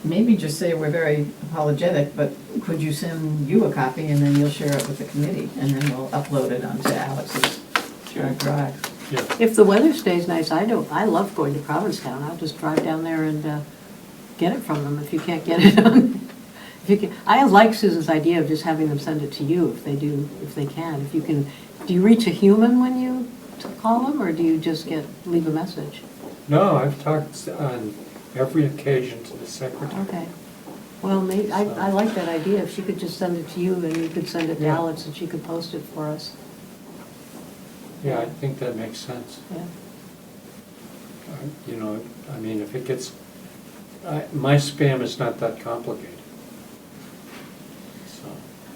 maybe just say we're very apologetic, but could you send you a copy and then you'll share it with the committee, and then we'll upload it onto Alex's drive. Yeah. If the weather stays nice, I love going to Provincetown. I'll just drive down there and get it from them if you can't get it on. I like Susan's idea of just having them send it to you if they can. If you can, do you reach a human when you call them, or do you just leave a message? No, I've talked on every occasion to the secretary. Okay. Well, maybe, I like that idea. If she could just send it to you and you could send it to Yeah. Alex and she could post it for us. Yeah, I think that makes sense. Yeah. If it gets, my spam is not that complicated. So,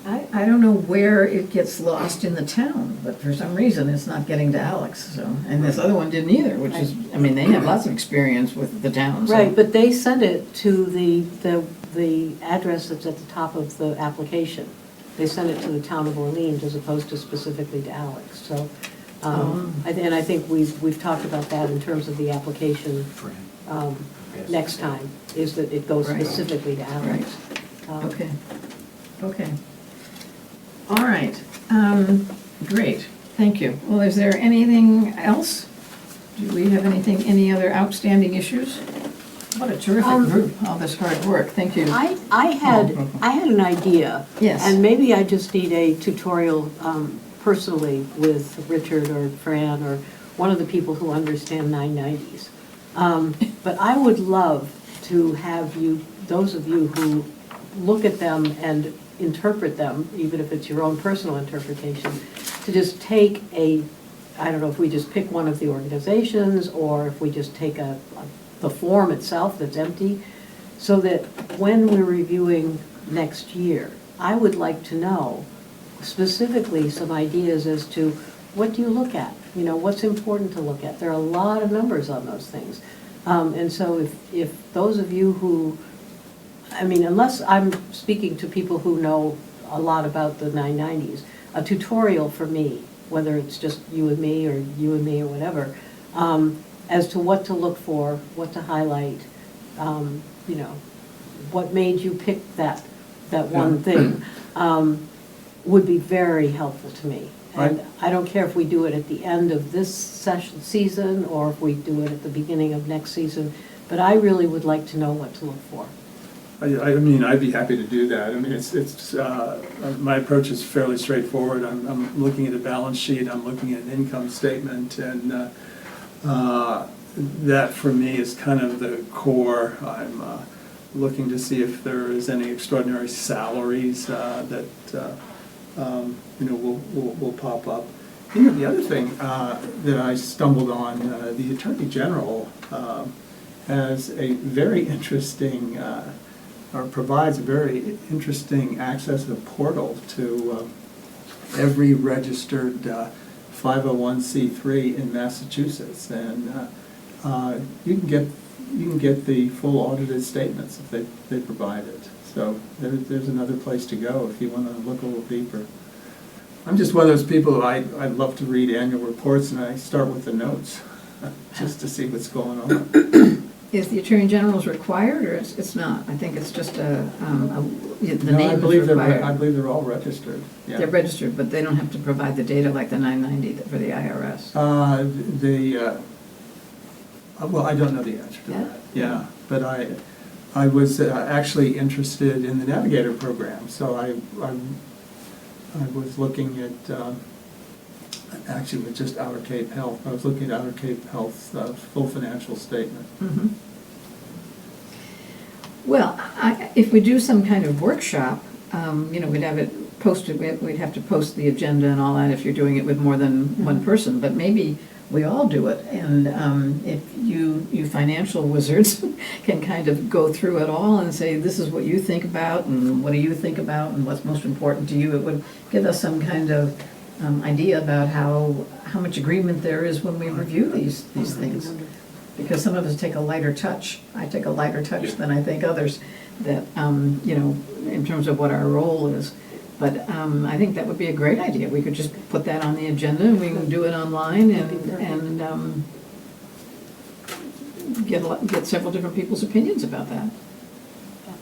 I don't know where it gets lost in the town, but for some reason, it's not getting to Alex, so, and this other one didn't either, which is, they have lots of experience with the town, so. Right, but they send it to the address that's at the top of the application. They send it to the town of Orleans as opposed to specifically to Alex, so. And I think we've talked about that in terms of the application next time, is that it goes Right. specifically to Alex. Okay, okay. All right, great, thank you. Well, is there anything else? Do we have any other outstanding issues? What a terrific group, all this hard work, thank you. I had an idea. Yes. And maybe I just need a tutorial personally with Richard or Fran or one of the people who understand 990s. But I would love to have those of you who look at them and interpret them, even if it's your own personal interpretation, to just take I don't know if we just pick one of the organizations or if we just take the form itself that's empty, so that when we're reviewing next year, I would like to know specifically some ideas as to what do you look at? You know, what's important to look at? There are a lot of numbers on those things. And so if those of you who, I mean, unless I'm speaking to people who know a lot about the 990s, a tutorial for me, whether it's just you and me or you and me or whatever, as to what to look for, what to highlight, you know, what made you pick that one thing, would be very helpful to me. And I don't care if we do it at the end of this season or if we do it at the beginning of next season, but I really would like to know what to look for. I mean, I'd be happy to do that. I mean, my approach is fairly straightforward. I'm looking at a balance sheet, I'm looking at an income statement, and that for me is kind of the core. I'm looking to see if there is any extraordinary salaries that you know, will pop up. You know, the other thing that I stumbled on, the Attorney General has a very interesting, or provides a very interesting access to portal to every registered 501c3 in Massachusetts, and you can get the full audited statements if they provide it. So there's another place to go if you want to look a little deeper. I'm just one of those people who I love to read annual reports, and I start with the notes just to see what's going on. Is the Attorney General's required, or it's not? I think it's just the No, name is required. I believe they're all registered. Yeah. They're registered, but they don't have to provide the data like the 990 for the IRS. Well, I don't know the answer to Yeah? that. Yeah, but I was actually interested in the Navigator program, so I was looking at, actually with just Outer Cape Health, I was looking at Outer Cape Health's full financial statement. Mhm. Well, if we do some kind of workshop, you know, we'd have it posted, we'd have to post the agenda and all that if you're doing it with more than one person, but maybe we all do it, and if you financial wizards can kind of go through it all and say, this is what you think about, and what do you think about, and what's most important to you, it would give us some kind of idea about how much agreement there is when we review these things. Because some of us take a lighter touch. I take a lighter touch than I think others, that, you know, in terms of what our role is. But I think that would be a great idea. We could just put that on the agenda, and we can do it online and get several different people's opinions about that.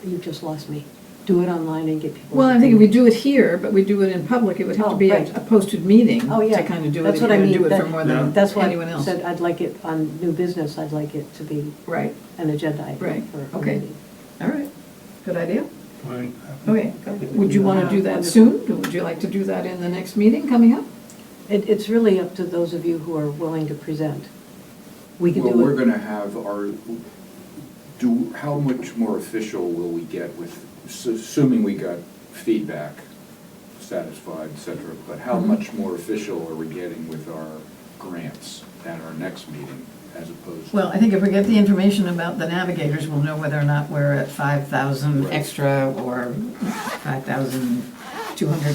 You just lost me. Do it online and get people. Well, I think if we do it here, but we do it in public, it would have to be right. a posted meeting Oh, yeah. to kind of do it. That's If what you're I gonna mean. do it for more than That's why anyone I else. said I'd like it on new business, I'd like it to be Right, an agenda item Right. for a Okay. meeting. all right. Good idea. Fine. Okay. Would you want to do that soon? Would you like to do that in the next meeting coming up? It's really up to those of you who are willing to present. We could Well, do we're it. gonna have how much more official will we get with, assuming we got feedback, satisfied, et cetera, but how Mhm. much more official are we getting with our grants at our next meeting as opposed to? Well, I think if we get the information about the navigators, we'll know whether or not we're at 5,000 Right. extra or 5,200,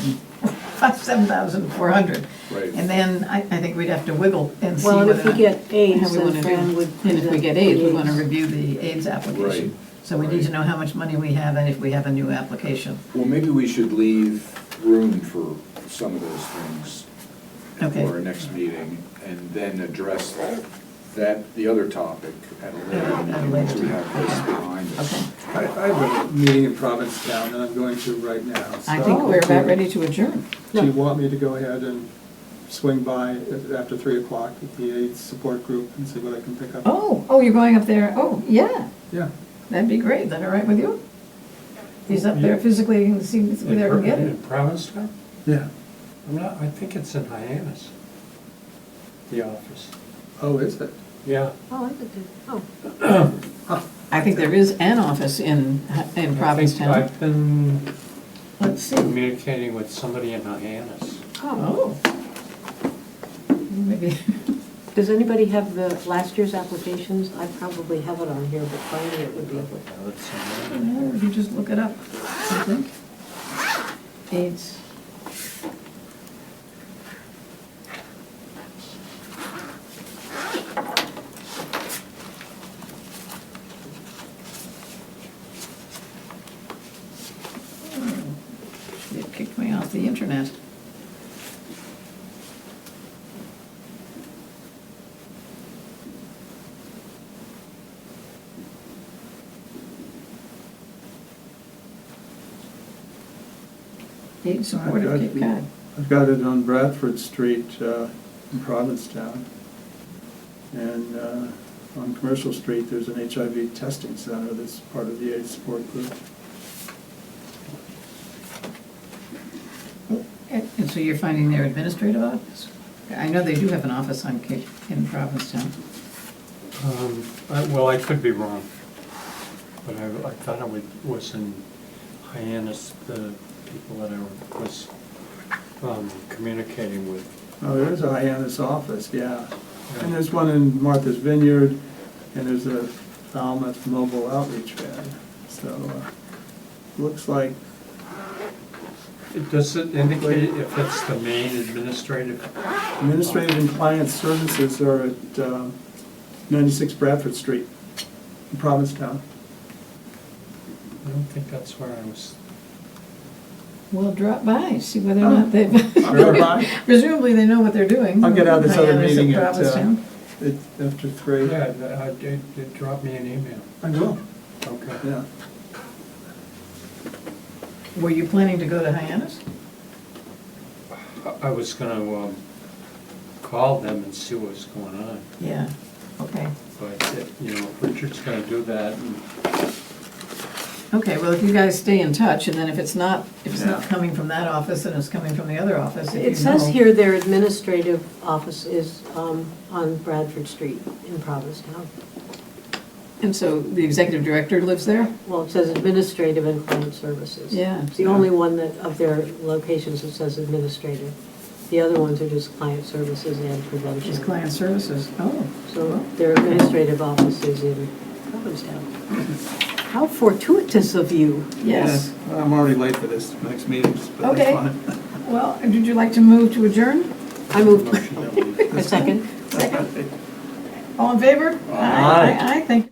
7,400. Right. And then I think we'd have to wiggle and see Well, and whether if or we not- get AIDS, how we then wanna do Fran it. would And if we present get the AIDS, we want to AIDS. review the AIDS application. Right. So we need to know how much money we have and if we have a new application. Well, maybe we should leave room for some of those things Okay. for our next meeting, and then address the other topic at a later At a meeting, later once we time. have this behind us. Okay. I have a meeting in Provincetown that I'm going to right now. I so think we're about ready to adjourn. Do you want me to go ahead and swing by after 3 o'clock with the AIDS support group and see what I can pick up? Oh, you're going up there? Oh, yeah, Yeah. that'd be great. Is that all right with you? He's up there physically and see if we there can get In it. Provincetown? Yeah. I think it's in Hyannis, the office. Oh, is it? Yeah. Oh, I could do, oh. I think there is an office in Provincetown. I've been Let's see. communicating with somebody in Hyannis. Oh. Maybe, Does anybody have the last year's applications? I probably have it on here, but finding it would be. Well, if you just look it up, I think. AIDS. It kicked me off the internet. AIDS support of Cape Cod. I've got it on Bradford Street in Provincetown. And on Commercial Street, there's an HIV testing center that's part of the AIDS support group. And so you're finding their administrative office? I know they do have an office on Cape, in Provincetown. Well, I could be wrong, but I thought it was in Hyannis, the people that I was communicating with. Oh, there is a Hyannis office, yeah. And there's one in Martha's Vineyard, and there's a Falmouth Mobile Outreach Van. So, looks like, Does it indicate if it's the main administrative? administrative and client services are at 96 Bradford Street in Provincetown. I don't think that's where I was. Well, drop by, see whether or not they've, Drop by. presumably they know what they're doing. I'll get out this other Hyannis meeting at at, Provincetown. after 3. Yeah, drop me an email. I will, Okay. yeah. Were you planning to go to Hyannis? I was gonna call them and see what's going on, Yeah, okay. but, if Richard's gonna do that, Okay, well, if you guys stay in touch, and then if it's not Yeah. coming from that office and it's coming from the other office, if you know. It says here their administrative office is on Bradford Street in Provincetown. And so the executive director lives there? Well, it says administrative and client services. Yeah. It's the only one that, of their locations that says administrative. The other ones are just client services and prevention. Just client services, oh. So their administrative office is in Provincetown. How fortuitous of you. Yes. Well, I'm already late for this next meeting, but Okay. that's fine. Well, would you like to move to adjourn? I moved. motion that we. A second. All in favor? Aye. Aye, thank you.